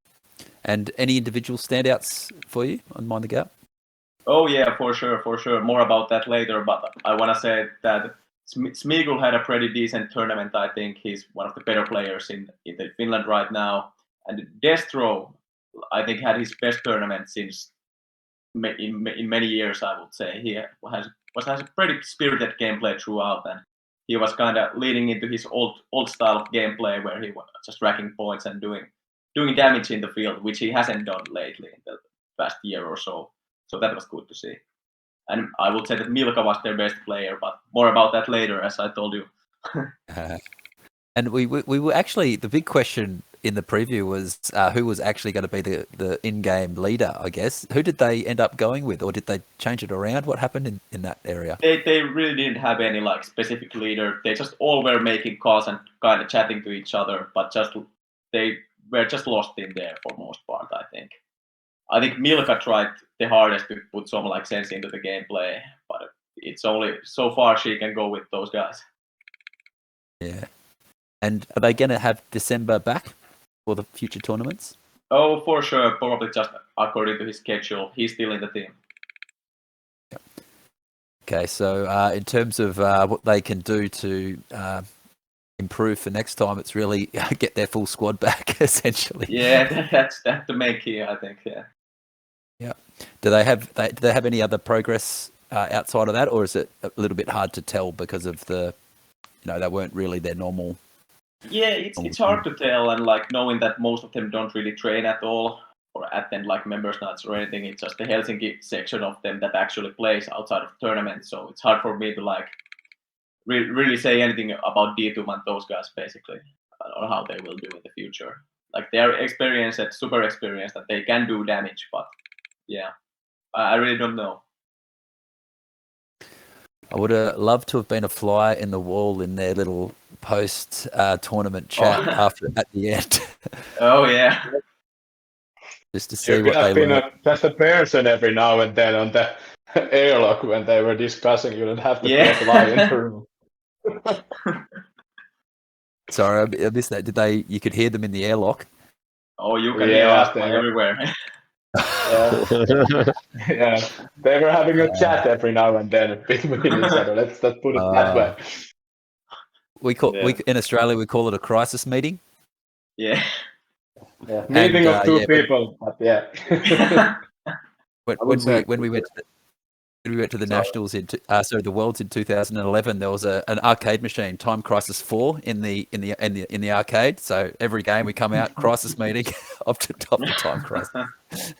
And any individual standouts for you on Mind the Gap? Oh yeah, for sure. More about that later, but I want to say that Smeagol had a pretty decent tournament. I think he's one of the better players in Finland right now. And Destro, I think, had his best tournament since in many years, I would say. He has a pretty spirited gameplay throughout, and he was kind of leading into his old style of gameplay where he was just racking points and doing damage in the field, which he hasn't done lately in the past year or so. So that was good to see. And I would say that Milka was their best player, but more about that later, as I told you. And we were actually, the big question in the preview was who was actually going to be the in-game leader, I guess. Who did they end up going with, or did they change it around? What happened in that area? They really didn't have any like specific leader. They just all were making calls and kind of chatting to each other, but they were just lost in there for most part, I think. I think Milka tried the hardest to put some like sense into the gameplay, but it's only so far she can go with those guys. Yeah. And are they going to have December back? for the future tournaments? Oh, for sure. Probably just according to his schedule. He's still in the team. Okay, so in terms of what they can do to improve for next time, it's really get their full squad back, essentially. Yeah, that's the main key, I think. Yeah. Yeah. Do they have any other progress outside of that, or is it a little bit hard to tell because of the, they weren't really their normal? Yeah, it's hard to tell, and like knowing that most of them don't really train at all or attend like members nights or anything. It's just the Helsinki section of them that actually plays outside of tournaments. So it's hard for me to like really say anything about D2 and those guys basically, or how they will do in the future. Like they are experienced, super experienced, that they can do damage, but yeah, I really don't know. I would have loved to have been a fly in the wall in their little post tournament chat at the end. Oh yeah. Just to see You what could have they been learned. just a person every now and then on the airlock when they were discussing. You don't have to be a fly in the room. Sorry, I missed that. You could hear them in the airlock? Oh, you can hear us everywhere. Yeah, they were having a chat every now and then between each other. Let's put it that way. In Australia we call it a crisis meeting. Yeah. Meeting of two people, but yeah. when we went to the nationals the Worlds in 2011, there was an arcade machine, Time Crisis 4, in the arcade. So every game we come out, crisis meeting, up to Time Crisis.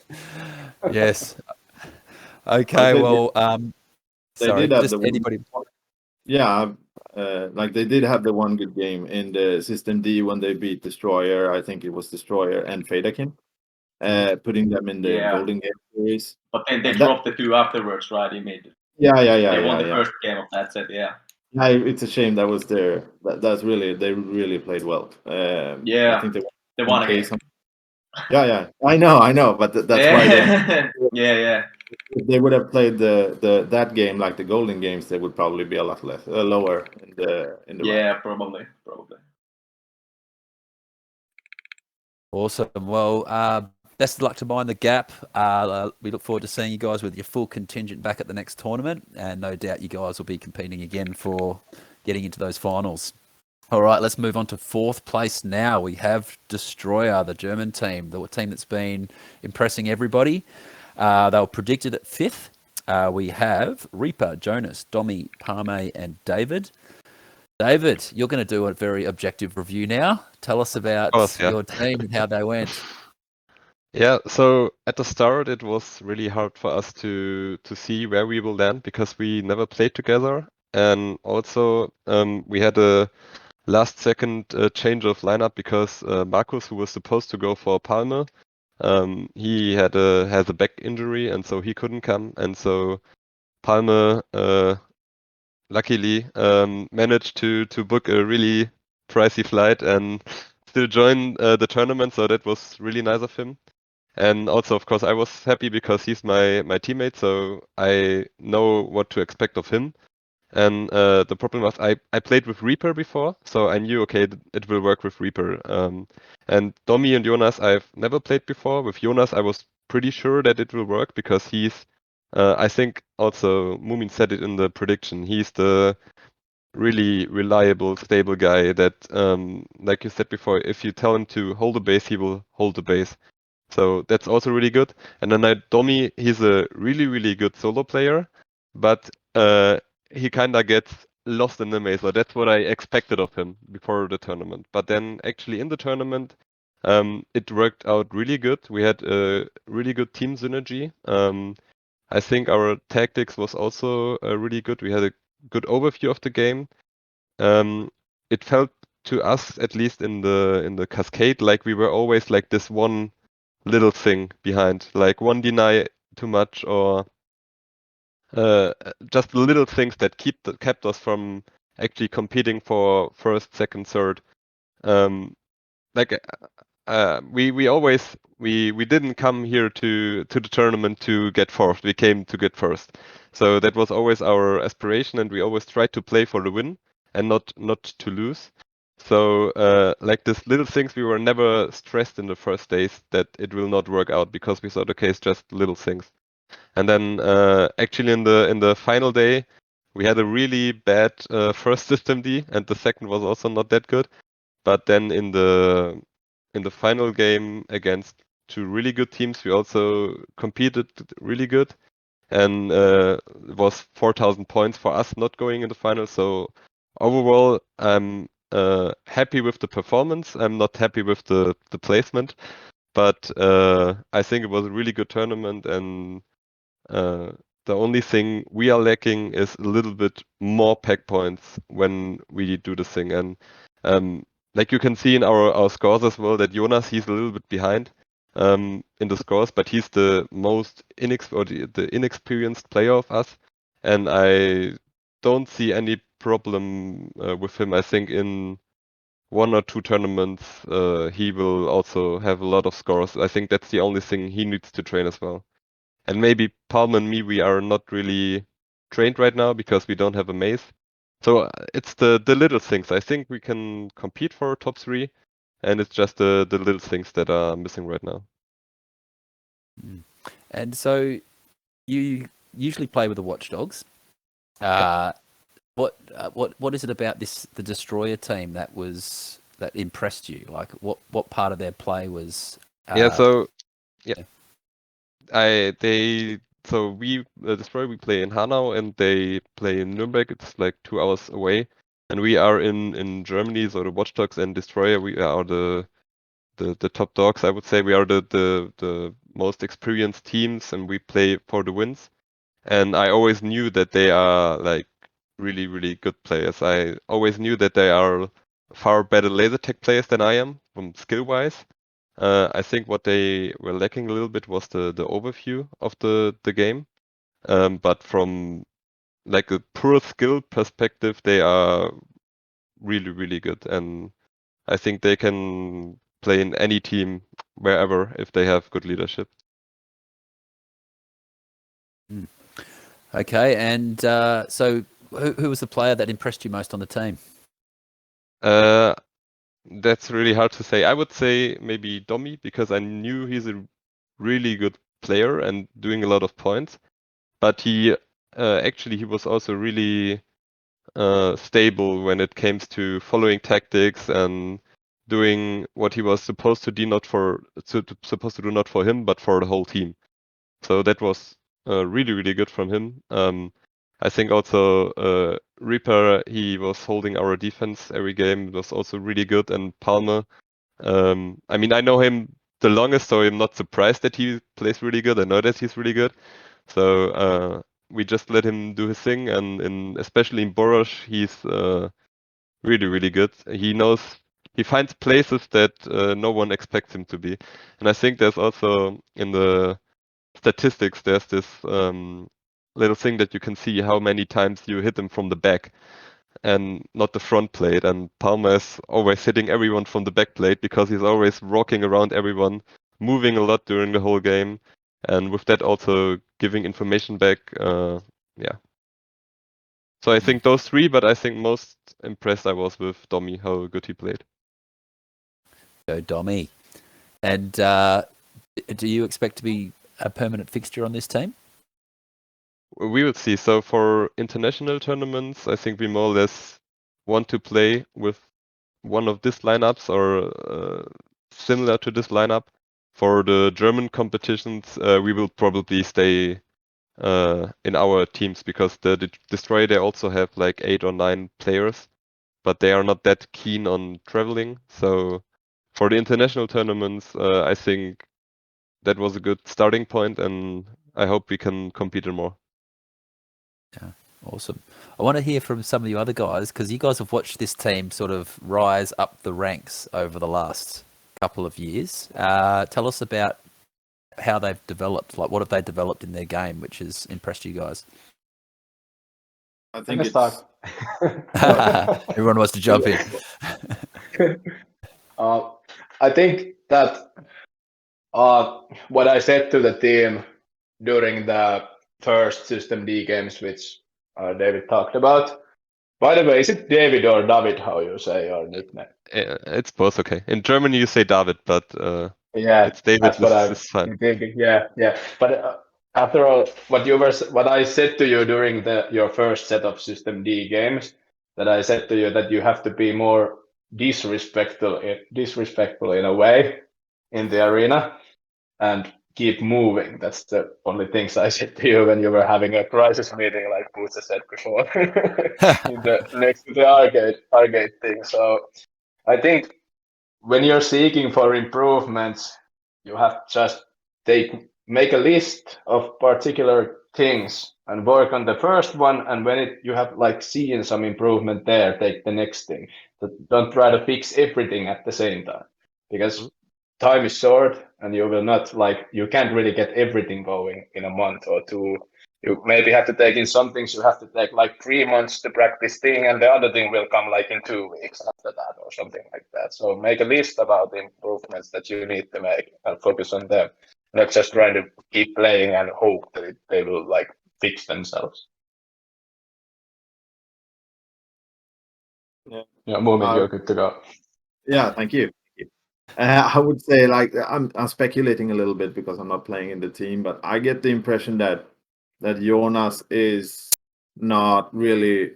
Yes. Okay. Well, sorry. Just anybody. Yeah. Like they did have the one good game in the System D when they beat Destroyer. I think it was Destroyer and FEYDAKIN, putting them in the Golden Game series. But then they dropped the two afterwards, right? He made it. Yeah. They won the first game of that set. Yeah. Yeah, it's a shame that was their. That's really they really played well. I think they won again. Yeah. I know, but that's why they. Yeah. If they would have played that game like the Golden Games, they would probably be a lot less lower in the rank. Probably. Awesome. Well, best of luck to Mind the Gap. We look forward to seeing you guys with your full contingent back at the next tournament, and no doubt you guys will be competing again for getting into those finals. All right, let's move on to fourth place now. We have Destroyer, the German team, the team that's been impressing everybody. They were predicted at fifth. We have Reaper, Jonas, Domi, Parme, and David. David, you're going to do a very objective review now. Tell us about your team and how they went. Yeah, so at the start, it was really hard for us to see where we will land because we never played together. And also, we had a last-second change of lineup because Markus, who was supposed to go for Palme, he has a back injury, and so he couldn't come. And so Palme, luckily, managed to book a really pricey flight and still join the tournament. So that was really nice of him. And also, of course, I was happy because he's my teammate, so I know what to expect of him. And the problem was I played with Reaper before, so I knew, okay, it will work with Reaper. And Domi and Jonas, I've never played before. With Jonas, I was pretty sure that it will work because he's, I think also Mumin said it in the prediction, he's the really reliable, stable guy that, like you said before, if you tell him to hold the base, he will hold the base. So that's also really good. And then Domi, he's a really, really good solo player, but he kind of gets lost in the maze. So that's what I expected of him before the tournament. But then actually in the tournament, it worked out really good. We had a really good team synergy. I think our tactics was also really good. We had a good overview of the game. It felt to us, at least in the cascade, like we were always like this one little thing behind, like one deny too much or just little things that kept us from actually competing for first, second, third. We didn't come here to the tournament to get fourth. We came to get first. So that was always our aspiration, and we always tried to play for the win and not to lose. So like these little things, we were never stressed in the first days that it will not work out because we thought, okay, it's just little things. And then actually in the final day, we had a really bad first system D, and the second was also not that good. But then in the final game against two really good teams, we also competed really good, and it was 4,000 points for us not going in the final. So overall, I'm happy with the performance. I'm not happy with the placement, but I think it was a really good tournament, and the only thing we are lacking is a little bit more pack points when we do the thing. And like you can see in our scores as well, that Jonas, he's a little bit behind in the scores, but he's the most the inexperienced player of us. And I don't see any problem with him. I think in 1 or 2 tournaments, he will also have a lot of scores. I think that's the only thing he needs to train as well. And maybe Palm and me, we are not really trained right now because we don't have a maze. So it's the little things. I think we can compete for top 3, and it's just the little things that are missing right now. And so you usually play with the Watchdogs. What is it about the Destroyer team that impressed you? Like what part of their play was? We Destroy, we play in Hanau and they play in Nuremberg. It's like 2 hours away, and we are in Germany. So the Watchdogs and Destroyer, we are the top dogs. I would say we are the most experienced teams, and we play for the wins. And I always knew that they are like really, really good players. I always knew that they are far better laser tag players than I am from skill wise. I think what they were lacking a little bit was the overview of the game. But from like a pure skill perspective, they are really, really good. And I think they can play in any team wherever if they have good leadership. Okay, and so who was the player that impressed you most on the team? That's really hard to say. I would say maybe Domi, because I knew he's a really good player and doing a lot of points. But he was also really stable when it came to following tactics and doing what he was supposed to do, not for him, but for the whole team. So that was really, really good from him. I think also Reaper, he was holding our defense every game. It was also really good. And Palmer, I mean, I know him the longest, so I'm not surprised that he plays really good. I know that he's really good. So we just let him do his thing. And especially in Boros, he's really, really good. He finds places that no one expects him to be. And I think there's also in the statistics, there's this little thing that you can see how many times you hit him from the back and not the front plate. And Palmer is always hitting everyone from the back plate because he's always rocking around everyone, moving a lot during the whole game, and with that also giving information back. So I think those 3, but I think most impressed I was with Domi, how good he played. Go Domi. And do you expect to be a permanent fixture on this team? We will see. So for international tournaments, I think we more or less want to play with one of these lineups or similar to this lineup. For the German competitions, we will probably stay in our teams because the Destroyer, they also have like 8 or 9 players, but they are not that keen on traveling. So for the international tournaments, I think that was a good starting point, and I hope we can compete in more. Yeah, awesome. I want to hear from some of you other guys because you guys have watched this team sort of rise up the ranks over the last couple of years. Tell us about how they've developed. Like, what have they developed in their game, which has impressed you guys? I think it's Everyone wants to jump in. I think that what I said to the team during the first System D games, which David talked about. By the way, is it David or David, how you say your nickname? It's both okay. In Germany you say David, but Yeah, it's David. that's what This I'm is fine. thinking. Yeah, yeah. But after all, what I said to you during your first set of System D games, that I said to you that you have to be more disrespectful in a way in the arena and keep moving. That's the only things I said to you when you were having a crisis meeting, like Pusa said before, in the next to the arcade thing. So I think when you're seeking for improvements, you have to just make a list of particular things and work on the first one. And when you have like seen some improvement there, take the next thing. But don't try to fix everything at the same time, because time is short, and you can't really get everything going in a month or two. You maybe have to take in some things. You have to take like 3 months to practice thing, and the other thing will come like in 2 weeks after that or something like that. So make a list about the improvements that you need to make and focus on them, not just trying to keep playing and hope that they will like fix themselves. Yeah. Yeah, Mumin, you're good to go. Yeah, thank you. I would say, like, I'm speculating a little bit because I'm not playing in the team, but I get the impression that Jonas is not really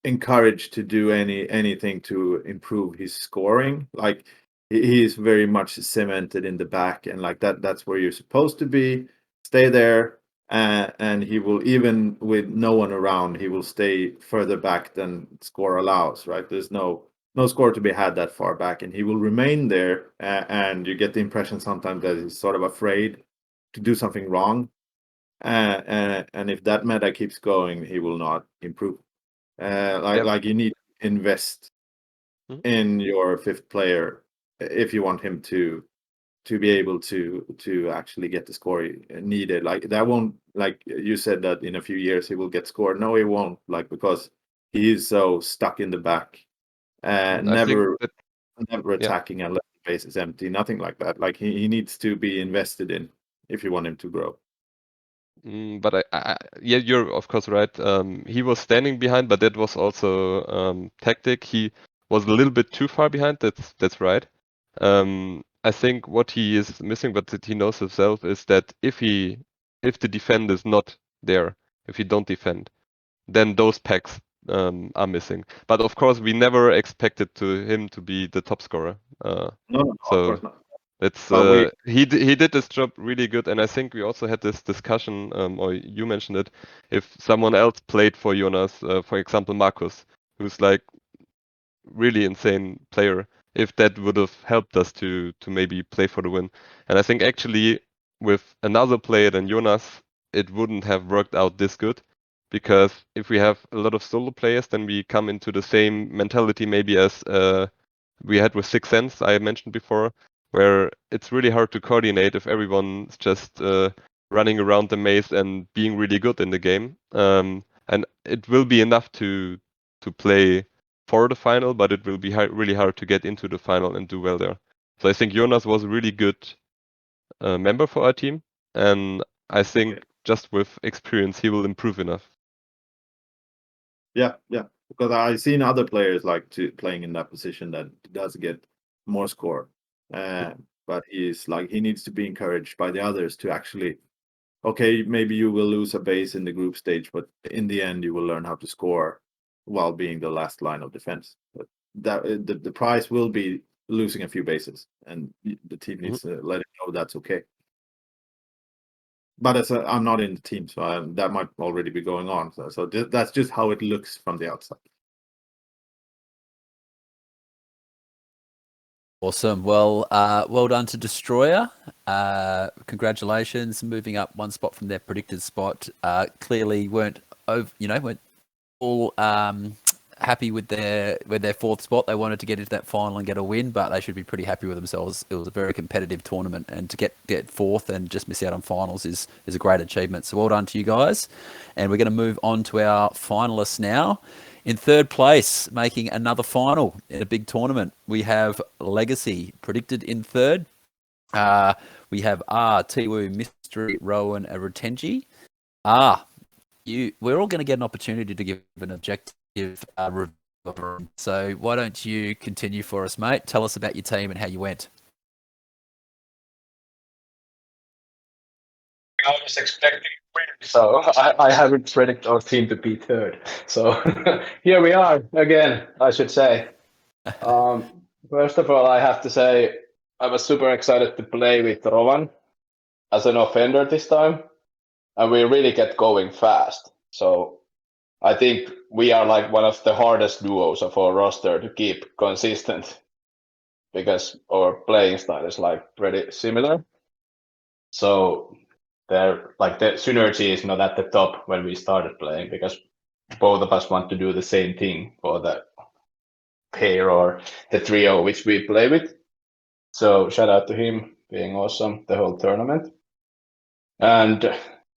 encouraged to do anything to improve his scoring. Like, he's very much cemented in the back, and like that's where you're supposed to be. Stay there, and he will, even with no one around, he will stay further back than score allows. Right? There's no score to be had that far back, and he will remain there. And you get the impression sometimes that he's sort of afraid to do something wrong. And if that meta keeps going, he will not improve. Like you need to invest in your fifth player if you want him to be able to actually get the score needed. Like that won't, like you said, that in a few years he will get scored. No, he won't, like, because he is so stuck in the back, never attacking and let the base is empty, nothing like that. Like he needs to be invested in if you want him to grow. But yeah, you're of course right. He was standing behind, but that was also tactic. He was a little bit too far behind. That's right. I think what he is missing, but that he knows himself, is that if the defend is not there, if you don't defend, then those packs are missing. But of course, we never expected him to be the top scorer. No, so of course not. it's But he did this job really good, and I think we also had this discussion, or you mentioned it. If someone else played for Jonas, for example Markus, who's like really insane player, if that would have helped us to maybe play for the win. And I think actually with another player than Jonas, it wouldn't have worked out this good, because if we have a lot of solo players, then we come into the same mentality maybe as we had with Sixth Sense, I mentioned before, where it's really hard to coordinate if everyone's just running around the maze and being really good in the game. And it will be enough to play for the final, but it will be really hard to get into the final and do well there. So I think Jonas was a really good member for our team, and I think just with experience he will improve enough. Yeah, because I've seen other players playing in that position that does get more score, but he needs to be encouraged by the others to actually, okay, maybe you will lose a base in the group stage, but in the end you will learn how to score while being the last line of defense. But that the prize will be losing a few bases, and the team needs to let him know that's okay. But I'm not in the team, so that might already be going on. So that's just how it looks from the outside. Awesome. Well, well done to Destroyer. Congratulations, moving up one spot from their predicted spot. Clearly weren't all happy with their fourth spot. They wanted to get into that final and get a win, but they should be pretty happy with themselves. It was a very competitive tournament, and to get fourth and just miss out on finals is a great achievement. So well done to you guys. And we're going to move on to our finalists now. In third place, making another final in a big tournament, we have Legacy, predicted in third. We have R, Tiwu, Mystery, Rowan, and Retenji. We're all going to get an opportunity to give an objective review So why don't you continue for us, mate? Tell us about your team and how you went. I was expecting to win, so I haven't predicted our team to be third. So here we are again, I should say. First of all, I have to say I was super excited to play with Rowan as an offender this time, and we really get going fast. So I think we are like one of the hardest duos of our roster to keep consistent because our playing style is like pretty similar. So they're like the synergy is not at the top when we started playing because both of us want to do the same thing for the pair or the trio which we play with. So shout out to him being awesome the whole tournament. And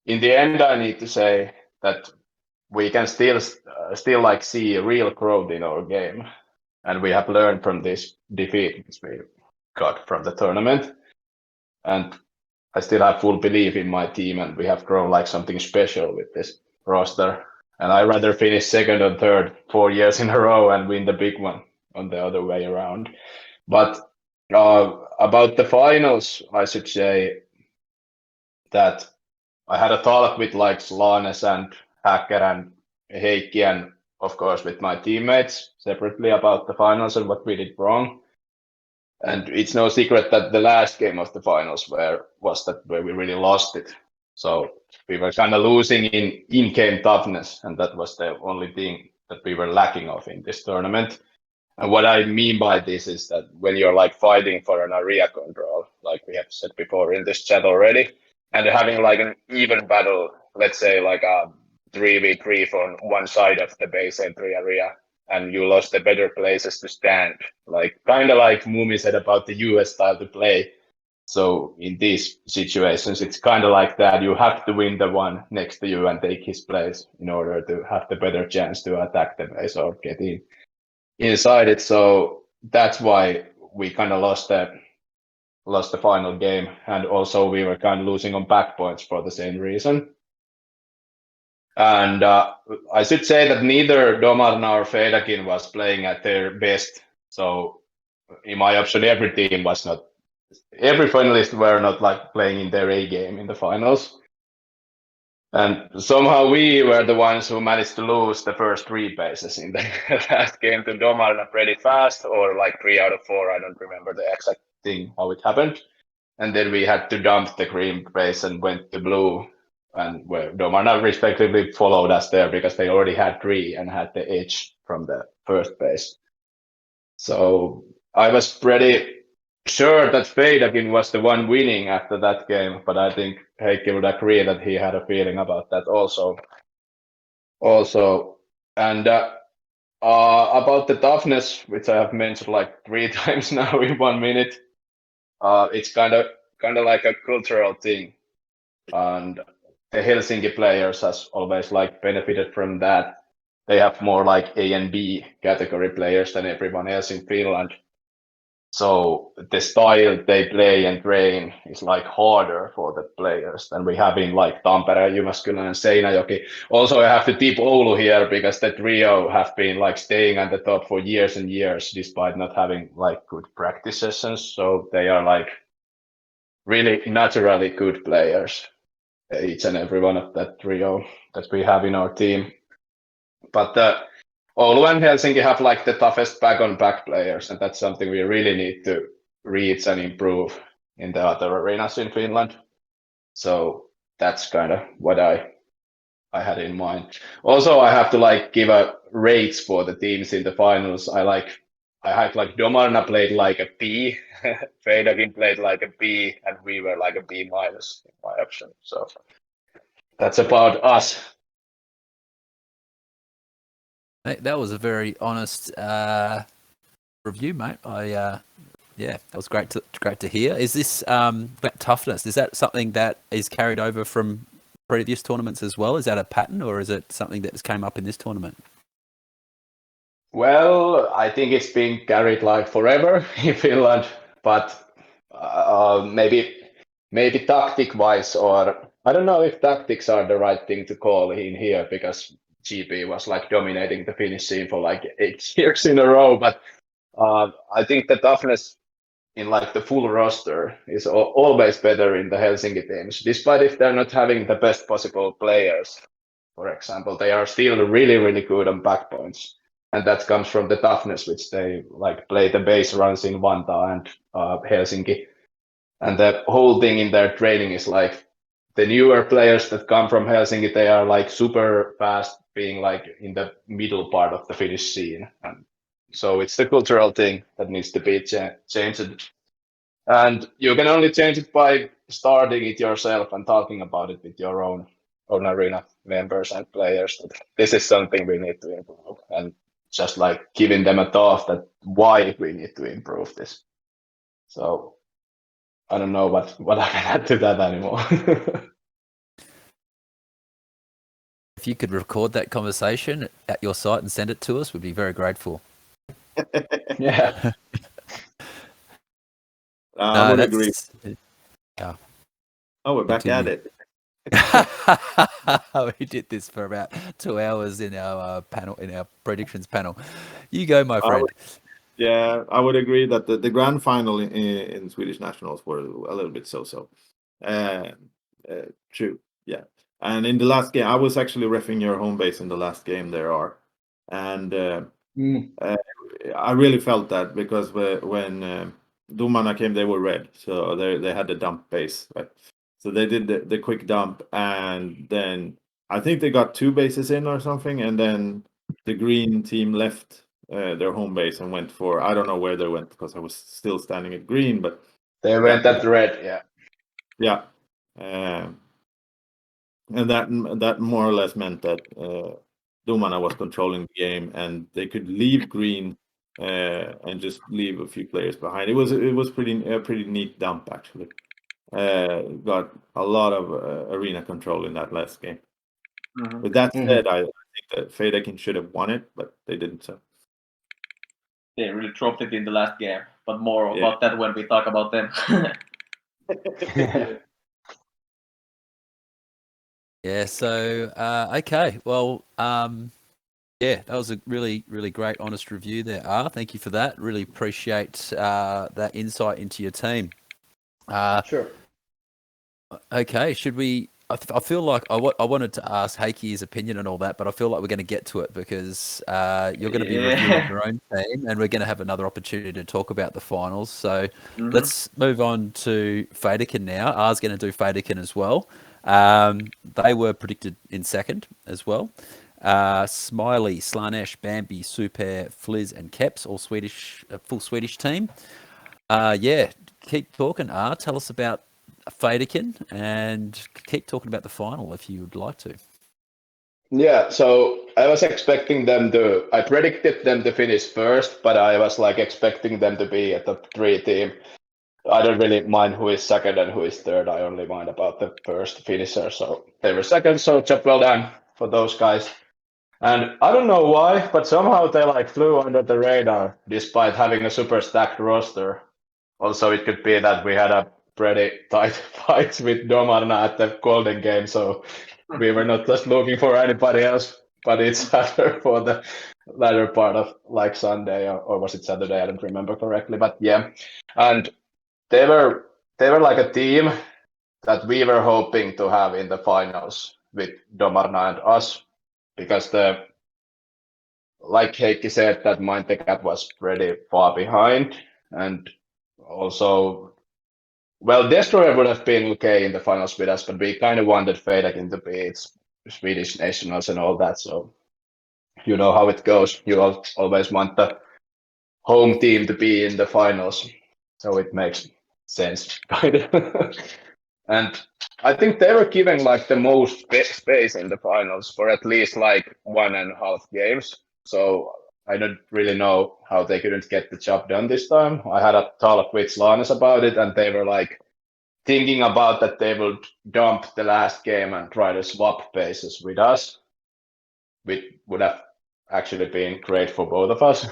in the end, I need to say that we can still like see real growth in our game, and we have learned from this defeat which we got from the tournament. And I still have full belief in my team, and we have grown like something special with this roster. And I rather finish second and third 4 years in a row and win the big one on the other way around. But about the finals, I should say that I had a talk with like Slanes and Hacker and Heikki and of course with my teammates separately about the finals and what we did wrong. And it's no secret that the last game of the finals where we really lost it. So we were kind of losing in in-game toughness, and that was the only thing that we were lacking of in this tournament. And what I mean by this is that when you're like fighting for an area control, like we have said before in this chat already, and having like an even battle, let's say like a 3v3 from one side of the base entry area, and you lost the better places to stand, like kind of like Mumin said about the US style to play. So in these situations, it's kind of like that. You have to win the one next to you and take his place in order to have the better chance to attack the base or get in inside it. So that's why we kind of lost the final game, and also we were kind of losing on back points for the same reason. And I should say that neither DOMARNA or FEYDAKIN was playing at their best. So in my option, every finalist were not like playing in their A game in the finals. And somehow we were the ones who managed to lose the first 3 bases in the last game to DOMARNA pretty fast, or like 3 out of 4. I don't remember the exact thing how it happened. And then we had to dump the green base and went to blue, and where DOMARNA respectively followed us there because they already had 3 and had the edge from the first base. So I was pretty sure that FEYDAKIN was the one winning after that game, but I think Heikki would agree that he had a feeling about that also. And about the toughness, which I have mentioned like 3 times now in 1 minute, it's kind of like a cultural thing, and the Helsinki players has always like benefited from that. They have more like A and B category players than everyone else in Finland. So the style they play and train is like harder for the players than we have in like Tampere, Jyväskylä, and Seinäjoki. Also, I have to tip Oulu here because the trio have been like staying at the top for years and years despite not having like good practice sessions. So they are like really naturally good players, each and every one of that trio that we have in our team. But Oulu and Helsinki have like the toughest back-on-back players, and that's something we really need to reach and improve in the other arenas in Finland. So that's kind of what I had in mind. Also, I have to like give a rates for the teams in the finals. I had like DOMARNA played like a B, FEYDAKIN played like a B, and we were like a B minus in my option. So that's about us. That was a very honest review, mate. Yeah, that was great to hear. Is this that toughness? Is that something that is carried over from previous tournaments as well? Is that a pattern, or is it something that just came up in this tournament? Well, I think it's been carried like forever in Finland, but maybe tactic-wise, or I don't know if tactics are the right thing to call in here, because GP was like dominating the Finnish scene for like 8 years in a row. But I think the toughness in like the full roster is always better in the Helsinki teams, despite if they're not having the best possible players. For example, they are still really, really good on backpoints. And that comes from the toughness, which they like play the base runs in Vantaa and Helsinki. And the whole thing in their training is like the newer players that come from Helsinki, they are like super fast, being like in the middle part of the Finnish scene. And so it's the cultural thing that needs to be changed. And you can only change it by starting it yourself and talking about it with your own arena members and players. That this is something we need to improve, and just like giving them a thought that why we need to improve this. So I don't know what I can add to that anymore. If you could record that conversation at your site and send it to us, we'd be very grateful. Yeah. I would agree. Yeah. Oh, we're back Continue. at it. We did this for about 2 hours in our panel, in our predictions panel. You go, my friend. Yeah, I would agree that the grand final in Swedish nationals were a little bit so-so. True, yeah. And in the last game, I was actually reffing your home base in the last game there, R. And I really felt that because when DOMARNA came, they were red, so they had the dump base, right? So they did the quick dump, and then I think they got 2 bases in or something, and then the green team left their home base and went for, I don't know where they went because I was still standing at green, but They went at red, yeah. yeah, and that more or less meant that DOMARNA was controlling the game, and they could leave green and just leave a few players behind. It was pretty neat dump actually. Got a lot of arena control in that last game. Mhm. With that said, I think that FEYDAKIN should have won it, but they didn't. So They really dropped it in the last game, but more about that when we talk about them. Yeah, so, okay. Well, yeah, that was a really, really great, honest review there, R. Thank you for that. Really appreciate that insight into your team. Sure. Okay, should we... I feel like I wanted to ask Heikki his opinion and all that, but I feel like we're going to get to it because you're going to be reviewing your own team, and we're going to have another opportunity to talk about the finals. So let's move on to FEYDAKIN now. R's going to do FEYDAKIN as well. They were predicted in second as well. Smiley, Slanesh, Bambi, Super, Fliz, and Keps, all Swedish, full Swedish team. Yeah, keep talking, R. Tell us about FEYDAKIN, and keep talking about the final if you would like to. Yeah, so I was expecting them to, I predicted them to finish first, but I was like expecting them to be a top 3 team. I don't really mind who is second and who is third. I only mind about the first finisher. So they were second, so job well done for those guys. And I don't know why, but somehow they like flew under the radar despite having a super stacked roster. Also, it could be that we had a pretty tight fight with DOMARNA at the Golden Game, so we were not just looking for anybody else, but each other for the latter part of like Sunday, or was it Saturday? I don't remember correctly, but yeah. And they were like a team that we were hoping to have in the finals with DOMARNA and us, because like Heikki said, that Mindtech was pretty far behind, and also, well, Destroyer would have been okay in the finals with us, but we kind of wanted FEYDAKIN to be its Swedish nationals and all that, so you know how it goes. You always want the home team to be in the finals, so it makes sense, kind of. And I think they were given like the most space in the finals for at least like 1.5 games. So I don't really know how they couldn't get the job done this time. I had a talk with Slanes about it, and they were like thinking about that they would dump the last game and try to swap bases with us, which would have actually been great for both of us.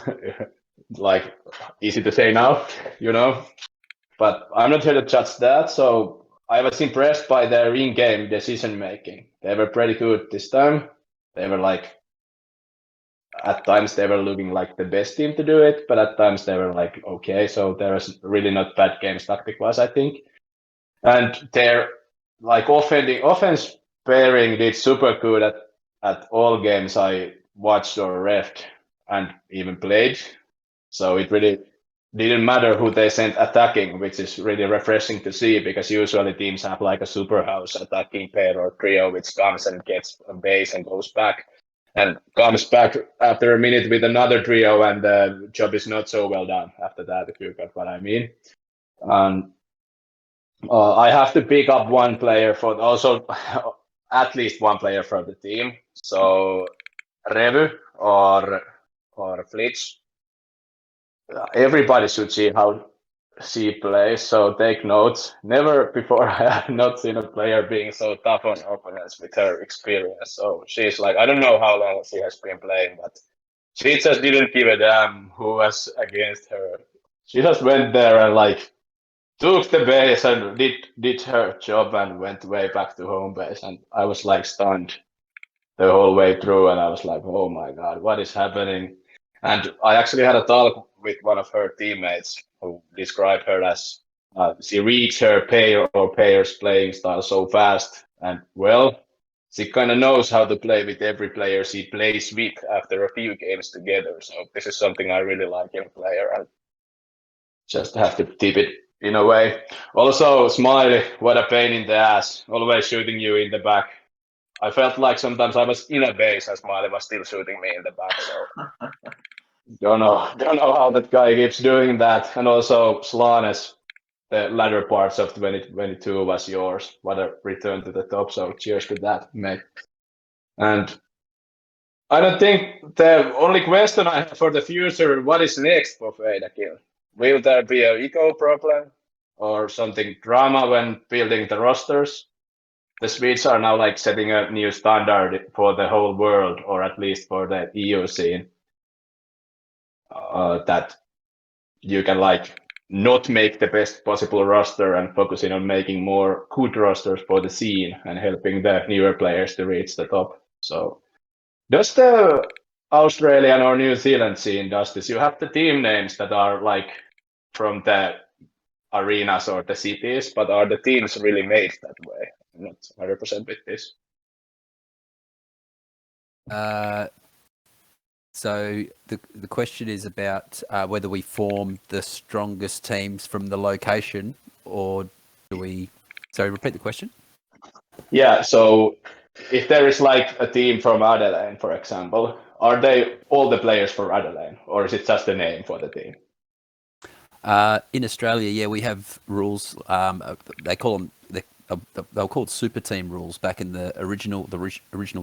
Like, easy to say now, you know, but I'm not here to judge that. So I was impressed by their in-game decision making. They were pretty good this time. They were like at times they were looking like the best team to do it, but at times they were like okay. So there was really not bad games tactic-wise, I think. And their like offense pairing did super good at all games I watched or refed and even played. So it really didn't matter who they sent attacking, which is really refreshing to see because usually teams have like a super house attacking pair or trio which comes and gets a base and goes back and comes back after a minute with another trio and the job is not so well done after that, if you got what I mean. I have to pick up one player for also at least one player for the team. So Revy or Flitch. Everybody should see how she plays, so take notes. Never before I have not seen a player being so tough on opponents with her experience. So she's like, I don't know how long she has been playing, but she just didn't give a damn who was against her. She just went there and like took the base and did her job and went way back to home base. And I was like stunned the whole way through, and I was like, oh my god, what is happening? And I actually had a talk with one of her teammates who described her as she reads her pair or pairs playing style so fast, and well, she kind of knows how to play with every player she plays with after a few games together. So this is something I really like in a player, and just have to tip it in a way. Also, Smiley, what a pain in the ass, always shooting you in the back. I felt like sometimes I was in a base and Smiley was still shooting me in the back. So don't know how that guy keeps doing that. And also Slanes, the latter parts of 2022 was yours. What a return to the top. So cheers to that, mate. And I don't think the only question I have for the future, what is next for FEYDAKIN? Will there be an ego problem or something drama when building the rosters? The Swedes are now like setting a new standard for the whole world, or at least for the EU scene, that you can like not make the best possible roster and focusing on making more good rosters for the scene and helping the newer players to reach the top. So does the Australian or New Zealand scene does this? You have the team names that are like from the arenas or the cities, but are the teams really made that way? I'm not 100% with this. So the question is about whether we form the strongest teams from the location, or do we? Sorry, repeat the question. Yeah, so if there is like a team from Adelaide, for example, are they all the players for Adelaide, or is it just the name for the team? In Australia, yeah, we have rules. They call them they were called super team rules back in the original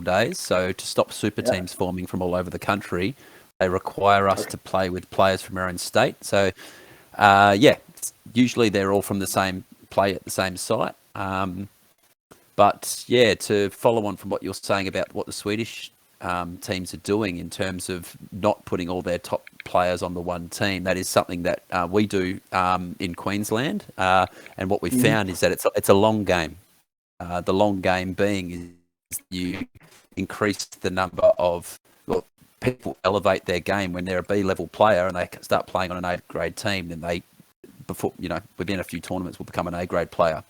days. So to stop super teams forming from all over the country, they require us to play with players from our own state. So usually they're all from the same play at the same site. But yeah, to follow on from what you're saying about what the Swedish teams are doing in terms of not putting all their top players on the one team, that is something that we do in Queensland. And what we found is that it's a long game. The long game being is you increase the number of people elevate their game when they're a B-level player and they start playing on an A-grade team. Then they, within a few tournaments, will become an A-grade player.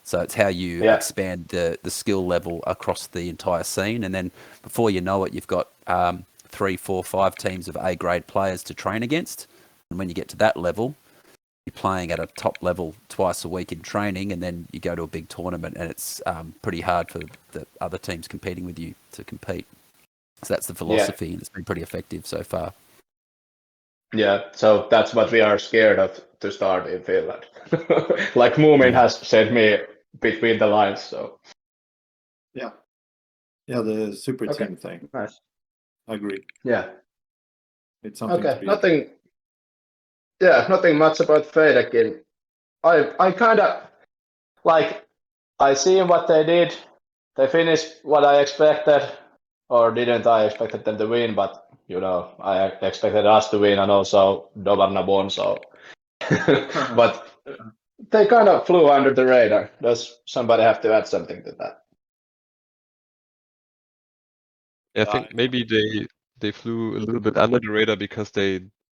So it's how you expand the skill level across the entire scene. And then before you know it, you've got 3, 4, 5 teams of A-grade players to train against. And when you get to that level, you're playing at a top level twice a week in training, and then you go to a big tournament, and it's pretty hard for the other teams competing with you to compete. So that's the philosophy, and it's been pretty effective so far. Yeah, so that's what we are scared of to start in Finland. Like Mumin has sent me between the lines, so. Yeah, the super team thing. Nice. I agree. Yeah. It's something to be... Nothing much about FEYDAKIN. I kind of, like, I see what they did. They finished what I expected, or didn't I expected them to win, but, I expected us to win and also DOMARNA won, so. But they kind of flew under the radar. Does somebody have to add something to that? I think maybe they flew a little bit under the radar because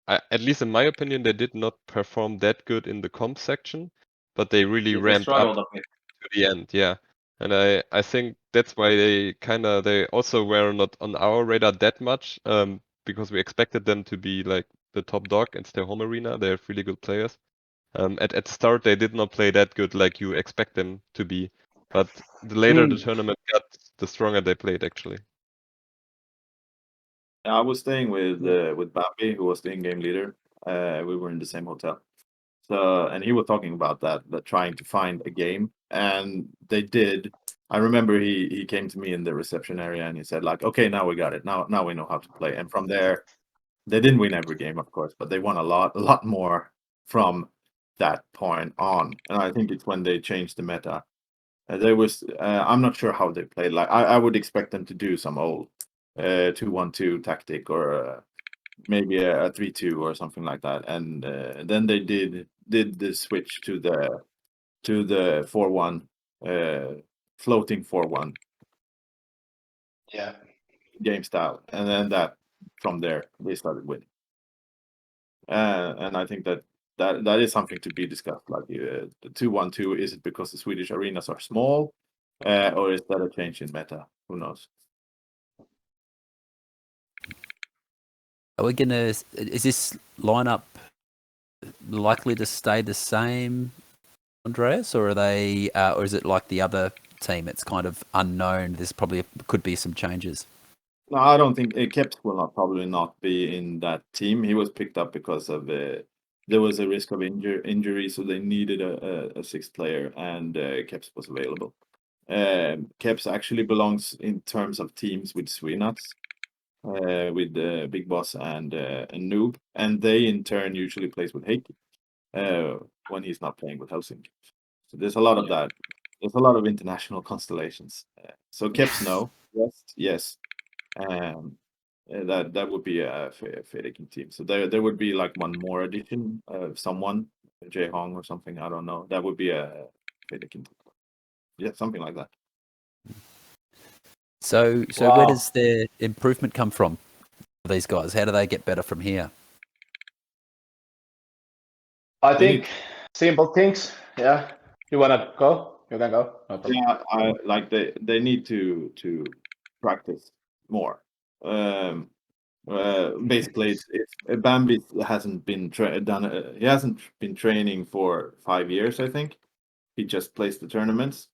at least in my opinion, they did not perform that good in the comp section, but they really They ramped up struggled a bit. to the end, yeah. And I think that's why they also were not on our radar that much, because we expected them to be like the top dog. It's their home arena. They have really good players. At start they did not play that good like you expect them to be, but the later the tournament got, the stronger they played actually. I was staying with Bambi, who was the in-game leader. We were in the same hotel. So, and he was talking about that trying to find a game, and they did. I remember he came to me in the reception area and he said like, "Okay, now we got it. Now we know how to play." And from there, they didn't win every game, of course, but they won a lot more from that point on. And I think it's when they changed the meta. There was I'm not sure how they played. Like I would expect them to do some old 2-1-2 tactic or maybe a 3-2 or something like that. And then they did the switch to the 4-1 floating 4-1 Yeah. game style, and then that from there they started winning. And I think that is something to be discussed. Like the 2-1-2, is it because the Swedish arenas are small, or is that a change in meta? Who knows? Are we gonna? Is this lineup likely to stay the same, Andreas, or are they? Or is it like the other team? It's kind of unknown. There's probably could be some changes. No, I don't think Keps will probably not be in that team. He was picked up because of there was a risk of injury, so they needed a sixth player, and Keps was available. Keps actually belongs in terms of teams with SweNats, with Big Boss and Noob, and they in turn usually plays with Heikki when he's not playing with Helsinki. So there's a lot of that. There's a lot of international constellations. So Keps no, yes. That would be a FEYDAKIN team. So there would be like one more addition of someone, Jae Hong or something. I don't know. That would be a FEYDAKIN team. Yeah, something like that. So Wow. where does their improvement come from for these guys? How do they get better from here? I think simple things. Yeah. You wanna go? You can go. No problem. Yeah, I like they need to practice more. Basically, it's Bambi hasn't been he hasn't been training for 5 years. I think he just plays the tournaments,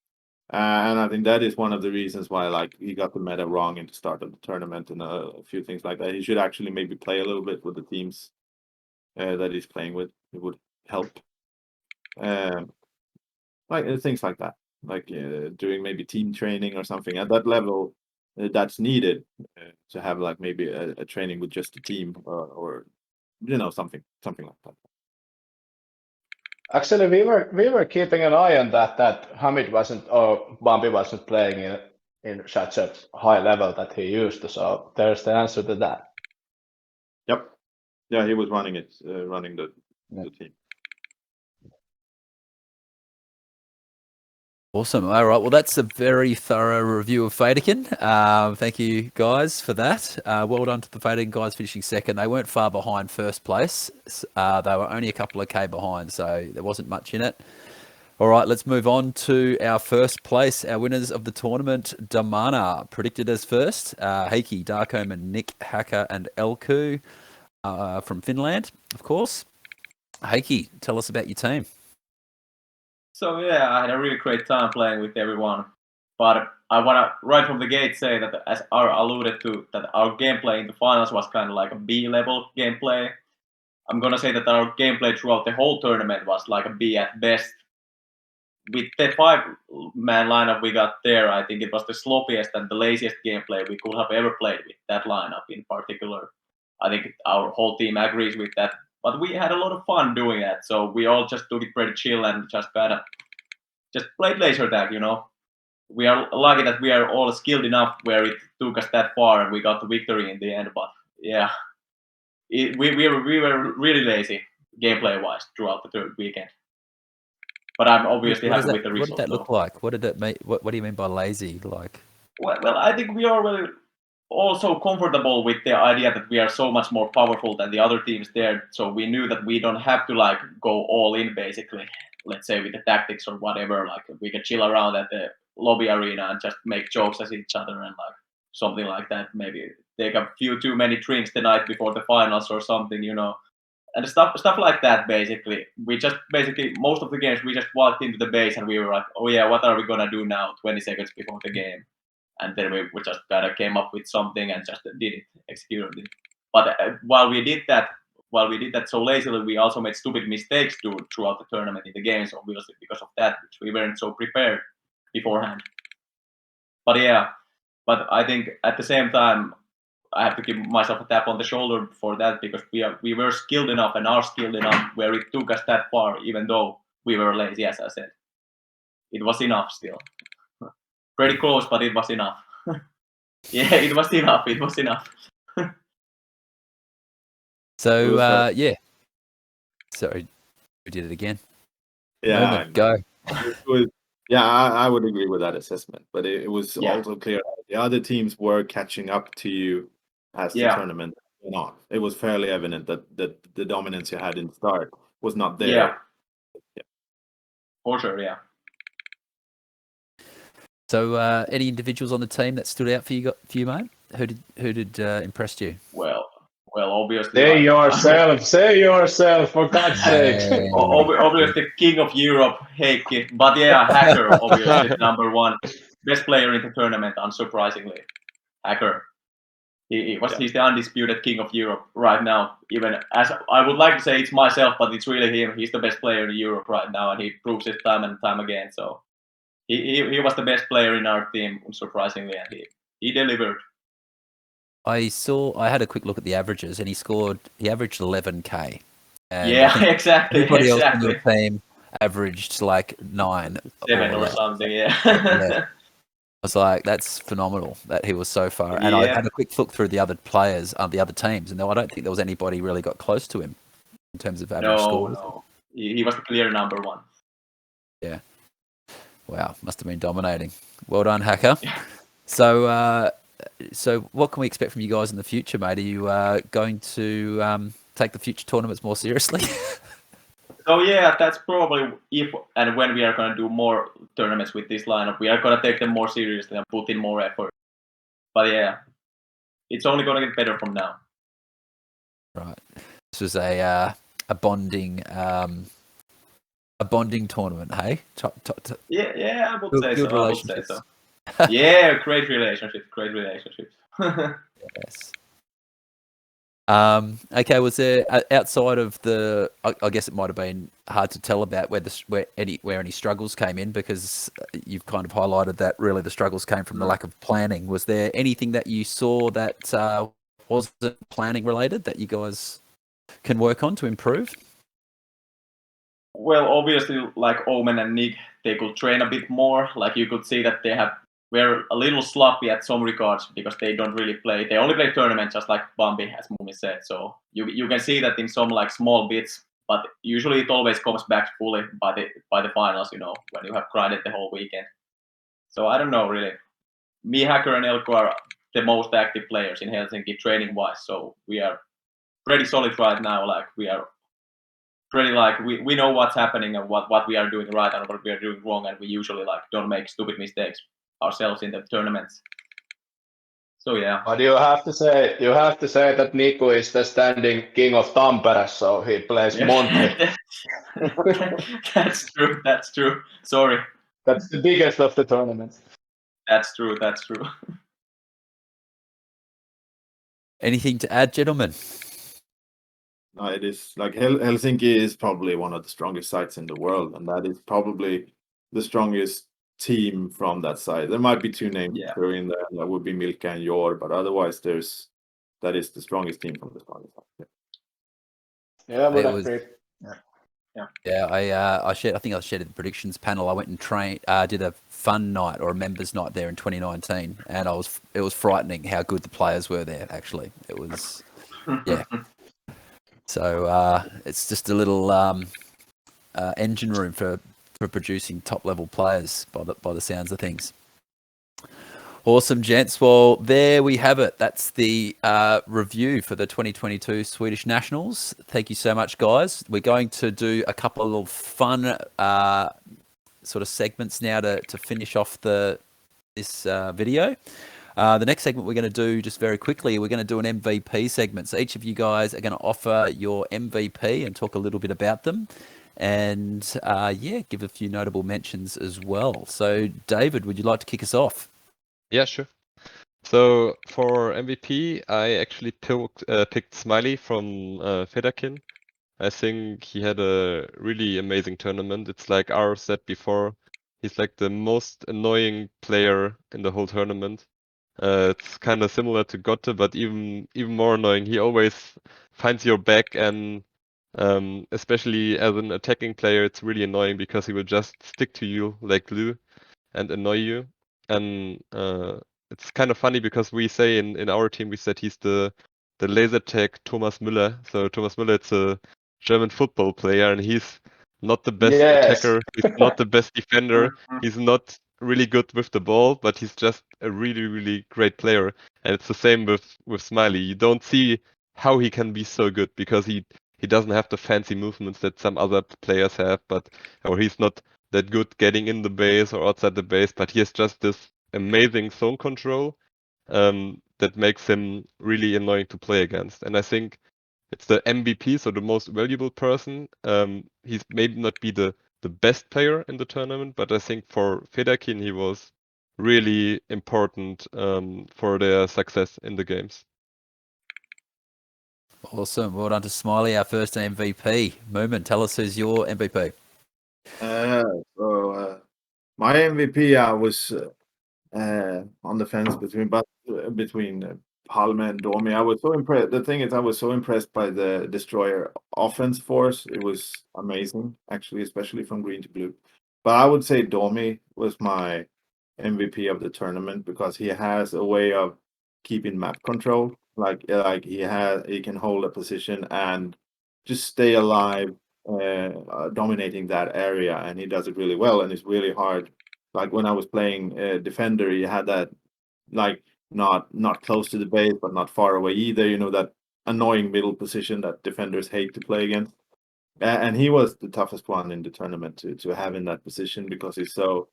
and I think that is one of the reasons why like he got the meta wrong in the start of the tournament and a few things like that. He should actually maybe play a little bit with the teams that he's playing with. It would help. Like things like that, like doing maybe team training or something at that level that's needed to have like maybe a training with just a team or you know something like that. Actually, we were keeping an eye on that Hamid wasn't or Bambi wasn't playing in such a high level that he used to. So there's the answer to that. Yep. Yeah, he was running the team. Awesome. All right. Well, that's a very thorough review of FEYDAKIN. Thank you guys for that. Well done to the FEYDAKIN guys finishing second. They weren't far behind first place. They were only a couple of K behind, so there wasn't much in it. All right, let's move on to our first place. Our winners of the tournament, DOMARNA, predicted as first. Heikki, Dark Omen, Nick, Hacker, and Elku from Finland, of course. Heikki, tell us about your team. So yeah, I had a really great time playing with everyone. But I want to right from the gate say that, as R alluded to, that our gameplay in the finals was kind of like a B-level gameplay. I'm gonna say that our gameplay throughout the whole tournament was like a B at best. With the 5-man lineup we got there, I think it was the sloppiest and the laziest gameplay we could have ever played with that lineup in particular. I think our whole team agrees with that. But we had a lot of fun doing that, so we all just took it pretty chill and just played laser tag, you know. We are lucky that we are all skilled enough where it took us that far and we got the victory in the end. But yeah, we were really lazy gameplay-wise throughout the third weekend. But I'm obviously happy with the result. What did that look like? What did it mean? What do you mean by lazy? Like, well, I think we already also comfortable with the idea that we are so much more powerful than the other teams there. So we knew that we don't have to like go all in basically. Let's say with the tactics or whatever. Like we can chill around at the lobby arena and just make jokes at each other and like something like that. Maybe take a few too many drinks the night before the finals or something, you know. And stuff like that basically. We just basically most of the games we just walked into the base and we were like, oh yeah, what are we gonna do now 20 seconds before the game? And then we just kind of came up with something and just did it, executed it. But while we did that so lazily, we also made stupid mistakes throughout the tournament in the games, obviously because of that, which we weren't so prepared beforehand. But yeah, but I think at the same time, I have to give myself a tap on the shoulder for that because we were skilled enough and are skilled enough where it took us that far, even though we were lazy, as I said. It was enough still. Pretty close, but it was enough. Yeah, it was enough. It was enough. So, yeah. Sorry, we did it again. Yeah, Mumin, go. Yeah, I would agree with that assessment. But it was Yeah. also clear that the other teams were catching up to you as the tournament went on. It was fairly evident that the dominance you had in the start was not there. Yeah. For sure, yeah. So, any individuals on the team that stood out for you, mate? Who did impress you? Well, obviously. Say yourself, for God's sake. Obviously, King of Europe, Heikki. But yeah, Hacker, obviously, number one. Best player in the tournament, unsurprisingly. Hacker. He's the undisputed King of Europe right now. Even as I would like to say it's myself, but it's really him. He's the best player in Europe right now, and he proves it time and time again. So he was the best player in our team, unsurprisingly, and he delivered. I had a quick look at the averages, and he averaged 11k. And yeah, exactly. Everybody else in your team averaged like 9, 7 or something. Yeah. Yeah. I was like, that's phenomenal that he was so far. And I had a quick look through the other players, the other teams, and I don't think there was anybody really got close to him in terms of average scores. No. He was the clear number one. Yeah. Wow, must have been dominating. Well done, Hacker. So what can we expect from you guys in the future, mate? Are you going to take the future tournaments more seriously? So yeah, that's probably if and when we are going to do more tournaments with this lineup, we are going to take them more seriously and put in more effort. But yeah, it's only going to get better from now. Right. This was a bonding tournament, hey? Yeah, I would say good so. relationships. I would say so. Yeah, great relationships. Yes. Okay, was there outside of the? I guess it might have been hard to tell about where any struggles came in, because you've kind of highlighted that really the struggles came from the lack of planning. Was there anything that you saw that wasn't planning related that you guys can work on to improve? Well, obviously, like Omen and Nick, they could train a bit more. Like you could see that we're a little sloppy at some regards because they don't really play. They only play tournaments, just like Bambi, as Mumin said. So you can see that in some like small bits, but usually it always comes back fully by the finals. You know, when you have grinded the whole weekend. So I don't know really. Me, Hacker, and Elko are the most active players in Helsinki training wise. So we are pretty solid right now. Like we are pretty like we know what's happening and what we are doing right and what we are doing wrong, and we usually like don't make stupid mistakes ourselves in the tournaments. So yeah. But you have to say that Nico is the standing king of Tampere, so he plays monthly. That's true. Sorry. That's the biggest of the tournaments. That's true. Anything to add, gentlemen? No, it is like Helsinki is probably one of the strongest sites in the world, and that is probably the strongest team from that side. There might be two names thrown in there. That would be Milka and Yor, but otherwise, that is the strongest team from the strongest side. Yeah, I would agree. Yeah, I think I shared the predictions panel. I went and did a fun night or a members night there in 2019, and it was frightening how good the players were there. Actually, it was So it's just a little engine room for producing top level players by the sounds of things. Awesome, gents. Well, there we have it. That's the review for the 2022 Swedish Nationals. Thank you so much, guys. We're going to do a couple of fun sort of segments now to finish off this video. The next segment we're going to do, just very quickly, we're going to do an MVP segment. So each of you guys are going to offer your MVP and talk a little bit about them. And yeah, give a few notable mentions as well. So David, would you like to kick us off? Yeah, sure. So for MVP, I actually picked Smiley from FEYDAKIN. I think he had a really amazing tournament. It's like R said before, he's like the most annoying player in the whole tournament. It's kind of similar to Gotte, but even more annoying. He always finds your back, and especially as an attacking player, it's really annoying because he will just stick to you like glue and annoy you. And it's kind of funny because we say in our team, we said he's the laser tag Thomas Müller. So Thomas Müller, it's a German football player, and he's not the best attacker, he's not the best defender, he's not really good with the ball, but he's just a really, really great player. And it's the same with Smiley. You don't see how he can be so good because he doesn't have the fancy movements that some other players have, or he's not that good getting in the base or outside the base, but he has just this amazing zone control that makes him really annoying to play against. And I think it's the MVP, so the most valuable person. He's maybe not be the best player in the tournament, but I think for FEYDAKIN he was really important for their success in the games. Awesome. Well done to Smiley, our first MVP. Mumin, tell us who's your MVP. So my MVP, I was on the fence between Palme and Domi. I was so impressed. The thing is, I was so impressed by the Destroyer offense force. It was amazing, actually, especially from green to blue. But I would say Domi was my MVP of the tournament because he has a way of keeping map control. Like he can hold a position and just stay alive, dominating that area, and he does it really well. And it's really hard. Like when I was playing defender, he had that like not close to the base, but not far away either. You know, that annoying middle position that defenders hate to play against. And he was the toughest one in the tournament to have in that position because he's so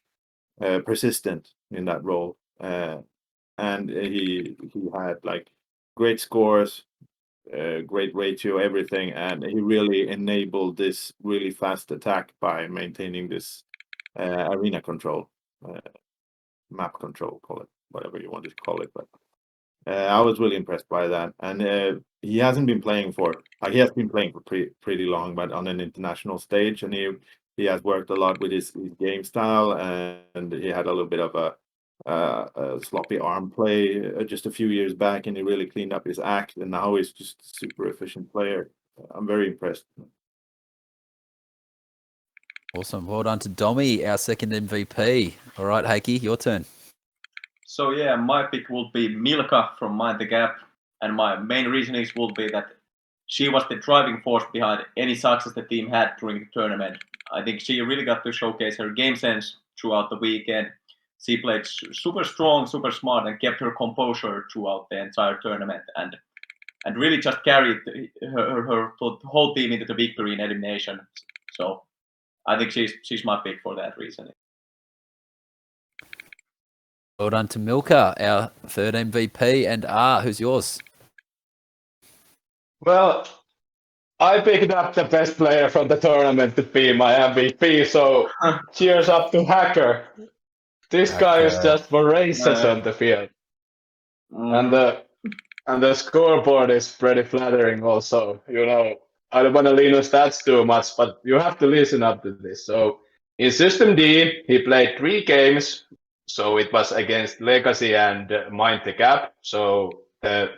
persistent in that role. And he had like great scores, great ratio, everything, and he really enabled this really fast attack by maintaining this arena control, map control, call it whatever you want to call it. But I was really impressed by that, and he hasn't been playing for he has been playing for pretty long, but on an international stage, and he has worked a lot with his game style, and he had a little bit of a sloppy arm play just a few years back, and he really cleaned up his act, and now he's just a super efficient player. I'm very impressed. Awesome. Well done to Domi, our second MVP. All right, Heikki, your turn. So yeah, my pick will be Milka from Mind the Gap, and my main reasonings will be that she was the driving force behind any success the team had during the tournament. I think she really got to showcase her game sense throughout the weekend. She played super strong, super smart, and kept her composure throughout the entire tournament, and really just carried her whole team into the victory in elimination. So I think she's my pick for that reason. Well done to Milka, our third MVP, and R, who's yours? Well, I picked up the best player from the tournament to be my MVP, so cheers up to Hacker. This guy is just voracious on the field. And the scoreboard is pretty flattering also. You know, I don't want to lean on stats too much, but you have to listen up to this. So in System D, he played 3 games. So it was against Legacy and Mind the Gap. So the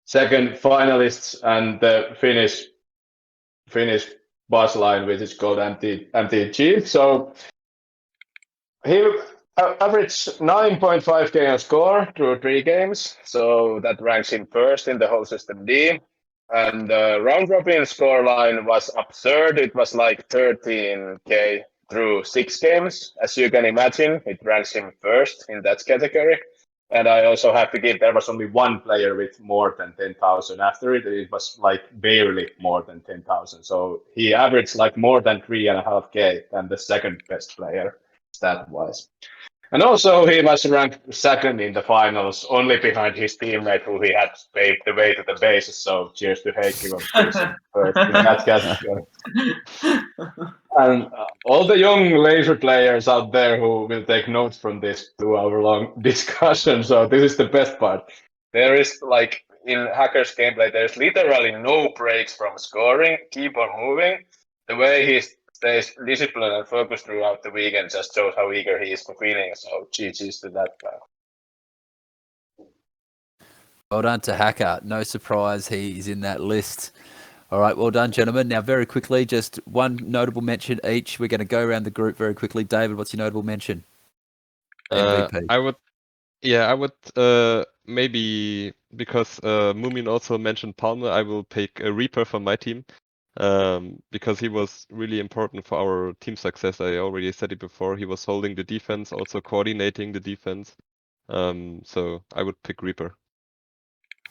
second finalists and the Finnish boss line, which is called MTG. So he averaged 9.5 KO score through 3 games. So that ranks him first in the whole System D. And the round robin score line was absurd. It was like 13K through 6 games. As you can imagine, it ranks him first in that category. And I also have to give, there was only one player with more than 10,000 after it. It was like barely more than 10,000. So he averaged like more than 3.5K than the second best player stat-wise. And also he was ranked second in the finals, only behind his teammate who he had paved the way to the bases. So cheers to Heikki for finishing first in that category. And all the young laser players out there who will take notes from this 2-hour-long discussion. So this is the best part. There is like in Hacker's gameplay, there's literally no breaks from scoring, keep on moving. The way he stays disciplined and focused throughout the weekend just shows how eager he is for winning. So GG's to that guy. Well done to Hacker. No surprise he's in that list. All right, well done, gentlemen. Now, very quickly, just one notable mention each. We're going to go around the group very quickly. David, what's your notable mention? MVP. I would maybe, because Mumin also mentioned Palmer, I will pick a Reaper from my team, because he was really important for our team success. I already said it before. He was holding the defense, also coordinating the defense. So I would pick Reaper.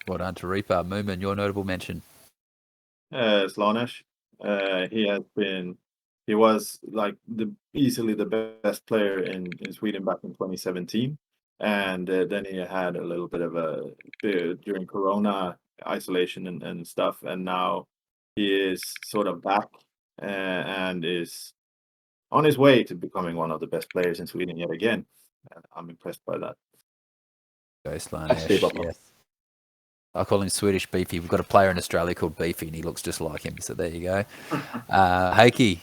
Well done to Reaper. Mumin, your notable mention. Slanesh. He was like easily the best player in Sweden back in 2017, and then he had a little bit of a during Corona isolation and stuff, and now he is sort of back and is on his way to becoming one of the best players in Sweden yet again. And I'm impressed by that. Go Slanesh, yes. I call him Swedish Beefy. We've got a player in Australia called Beefy, and he looks just like him. So there you go. Heikki.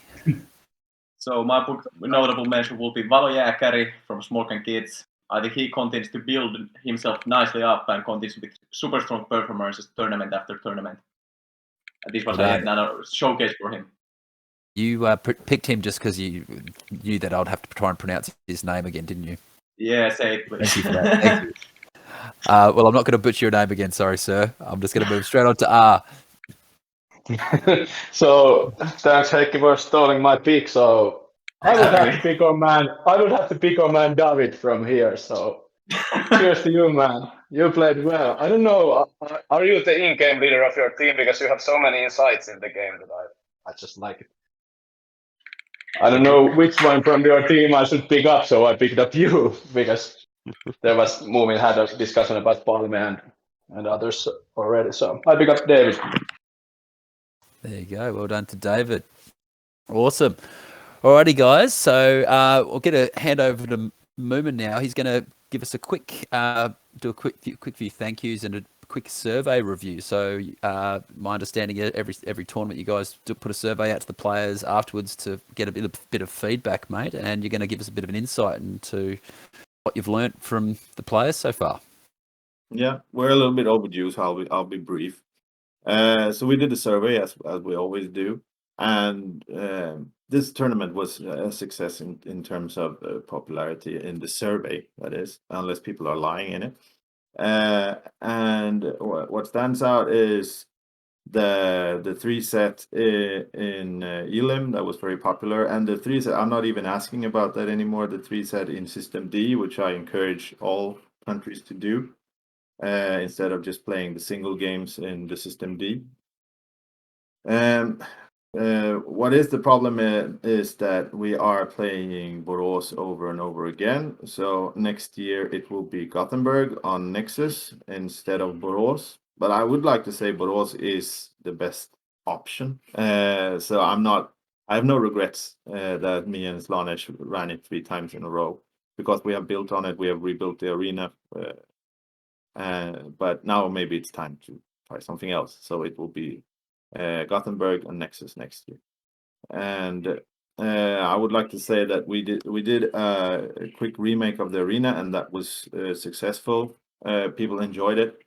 So my notable mention will be Valojääkäri from SMORK Kids. I think he continues to build himself nicely up and continues with super strong performances tournament after tournament. And this was another showcase for him. You picked him just because you knew that I'd have to try and pronounce his name again, didn't you? Yeah, say it, please. Thank you for that. Thank you. Well, I'm not going to butcher your name again. Sorry, sir. I'm just going to move straight on to R. So thanks, Heikki, for stalling my pick. So I would have to pick our man. I would have to pick our man David from here. So cheers to you, man. You played well. I don't know. Are you the in-game leader of your team, because you have so many insights in the game that I just like it. I don't know which one from your team I should pick up, so I picked up you because there was Mumin had a discussion about Palme and others already. So I pick up David. There you go. Well done to David. Awesome. Alrighty, guys. So we'll get a hand over to Mumin now. He's going to give us a quick, do a quick few thank yous and a quick survey review. So my understanding, every tournament you guys do put a survey out to the players afterwards to get a bit of feedback, mate. And you're going to give us a bit of an insight into what you've learnt from the players so far. Yeah, we're a little bit overdue, so I'll be brief. So we did the survey as we always do, and this tournament was a success in terms of popularity in the survey. That is, unless people are lying in it. And what stands out is the 3-set in Elim that was very popular, and the 3-set. I'm not even asking about that anymore. The 3-set in System D, which I encourage all countries to do. Instead of just playing the single games in the System D. What is the problem is that we are playing Borås over and over again. So next year it will be Gothenburg on Nexus instead of Borås. But I would like to say Borås is the best option. So I have no regrets that me and Slanesh ran it 3 times in a row, because we have built on it. We have rebuilt the arena. But now maybe it's time to try something else. So it will be Gothenburg and Nexus next year. And I would like to say that we did a quick remake of the arena, and that was successful. People enjoyed it,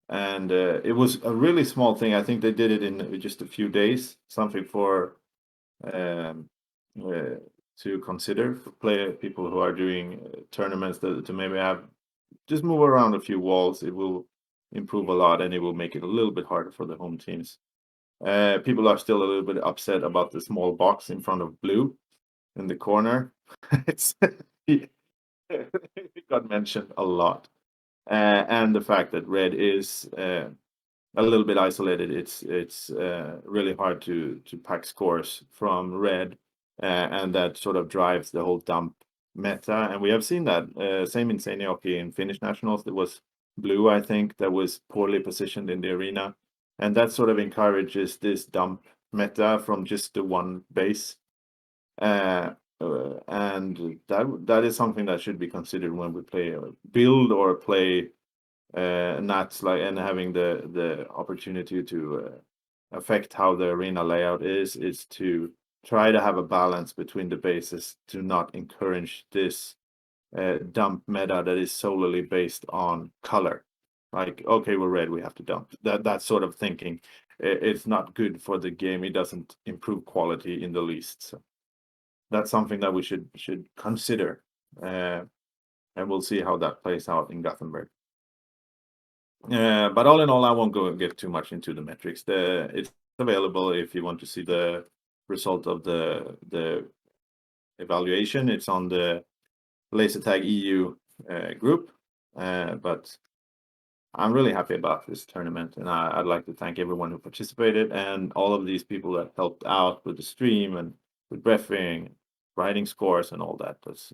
and it was a really small thing. I think they did it in just a few days. Something for to consider for people who are doing tournaments to maybe have. Just move around a few walls. It will improve a lot, and it will make it a little bit harder for the home teams. People are still a little bit upset about the small box in front of blue in the corner. It got mentioned a lot. and the fact that red is a little bit isolated. It's really hard to pack scores from red, and that sort of drives the whole dump meta. And we have seen that same in Seinäjoki in Finnish nationals. There was blue, I think, that was poorly positioned in the arena, and that sort of encourages this dump meta from just the one base. And that is something that should be considered when we play build or play Nats, like, and having the opportunity to affect how the arena layout is to try to have a balance between the bases to not encourage this dump meta that is solely based on color. Like, okay, we're red, we have to dump. That sort of thinking, it's not good for the game. It doesn't improve quality in the least. So that's something that we should consider, and we'll see how that plays out in Gothenburg. But all in all, I won't get too much into the metrics. It's available if you want to see the result of the evaluation. It's on the Lasertag EU group. But I'm really happy about this tournament, and I'd like to thank everyone who participated and all of these people that helped out with the stream and with briefing, writing scores, and all that was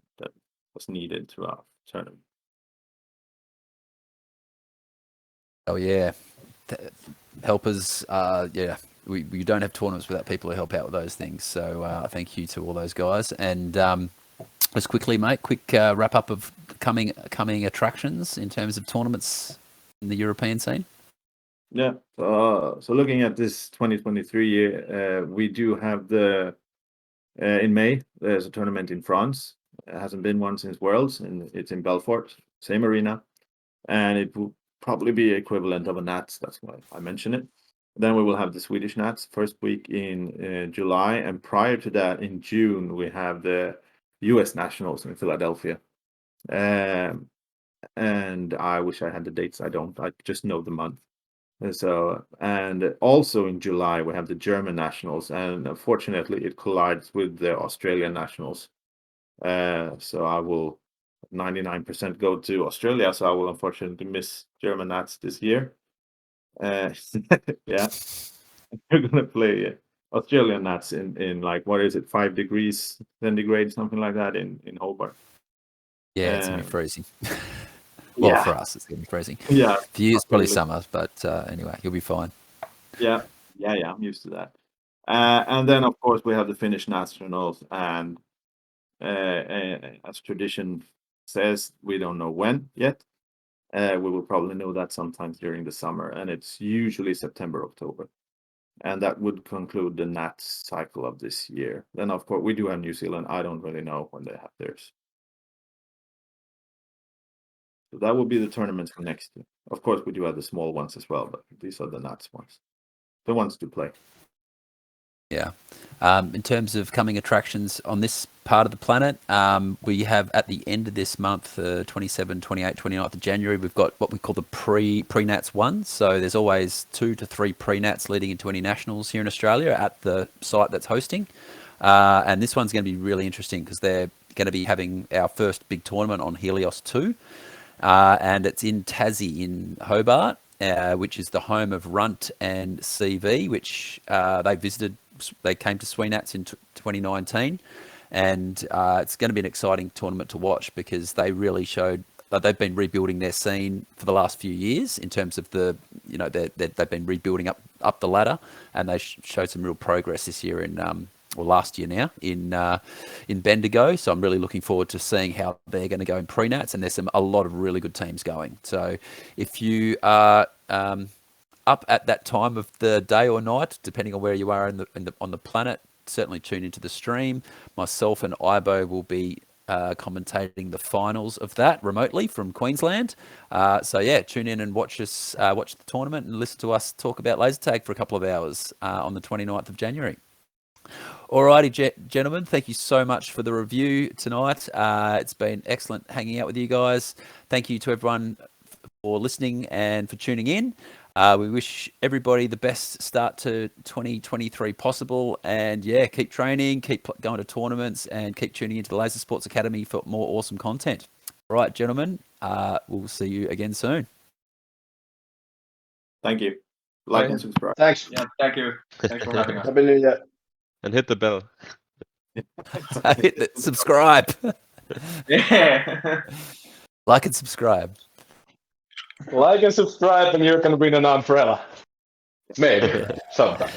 needed throughout the tournament. Oh yeah, helpers. Yeah, we don't have tournaments without people who help out with those things. So thank you to all those guys. And just quickly, mate, quick wrap up of coming attractions in terms of tournaments in the European scene. Yeah. So looking at this 2023 year, we do have the in May. There's a tournament in France. It hasn't been one since Worlds, and it's in Belfort, same arena, and it will probably be equivalent of a Nats. That's why I mention it. Then we will have the Swedish Nats first week in July, and prior to that, in June, we have the U.S. Nationals in Philadelphia. And I wish I had the dates. I don't. I just know the month. So, and also in July we have the German Nationals, and unfortunately it collides with the Australian Nationals. So I will 99% go to Australia. So I will unfortunately miss German Nats this year. Yeah, we're gonna play Australian Nats in like, what is it, 5 degrees centigrade, something like that in Hobart. Yeah, it's gonna be freezing. Well, Yeah. for us, it's gonna be freezing. Yeah, For you, it's probably absolutely. summer, but anyway, you'll be fine. Yeah, I'm used to that. And then of course we have the Finnish Nationals, and as tradition says, we don't know when yet. We will probably know that sometimes during the summer, and it's usually September, October. And that would conclude the Nats cycle of this year. Then of course we do have New Zealand. I don't really know when they have theirs. So that will be the tournaments for next year. Of course we do have the small ones as well, but these are the Nats ones. The ones to play. Yeah. In terms of coming attractions on this part of the planet, we have at the end of this month, 27, 28, 29th of January, we've got what we call the pre-Nats 1. So there's always 2 to 3 pre-Nats leading into any nationals here in Australia at the site that's hosting. And this one's going to be really interesting because they're going to be having our first big tournament on Helios 2. And it's in Tassie in Hobart, which is the home of Runt and CV, which they came to SweNats in 2019, and it's going to be an exciting tournament to watch because they really showed that they've been rebuilding their scene for the last few years in terms of they've been rebuilding up the ladder, and they showed some real progress this year last year now in Bendigo. So I'm really looking forward to seeing how they're going to go in pre-Nats, and there's a lot of really good teams going. So if you are up at that time of the day or night, depending on where you are on the planet, certainly tune into the stream. Myself and Ibo will be commentating the finals of that remotely from Queensland. So yeah, tune in and watch the tournament and listen to us talk about laser tag for a couple of hours on the 29th of January. Alrighty, gentlemen, thank you so much for the review tonight. It's been excellent hanging out with you guys. Thank you to everyone for listening and for tuning in. We wish everybody the best start to 2023 possible. And yeah, keep training, keep going to tournaments, and keep tuning into the Laser Sports Academy for more awesome content. All right, gentlemen. We'll see you again soon. Thank you. Like Bye. and subscribe. Thanks. Yeah, thank you. Thanks for having us. Happy New Year. And hit the bell. Hit the subscribe. Yeah. Like and subscribe. Like and subscribe, and you can win an umbrella. Maybe sometime.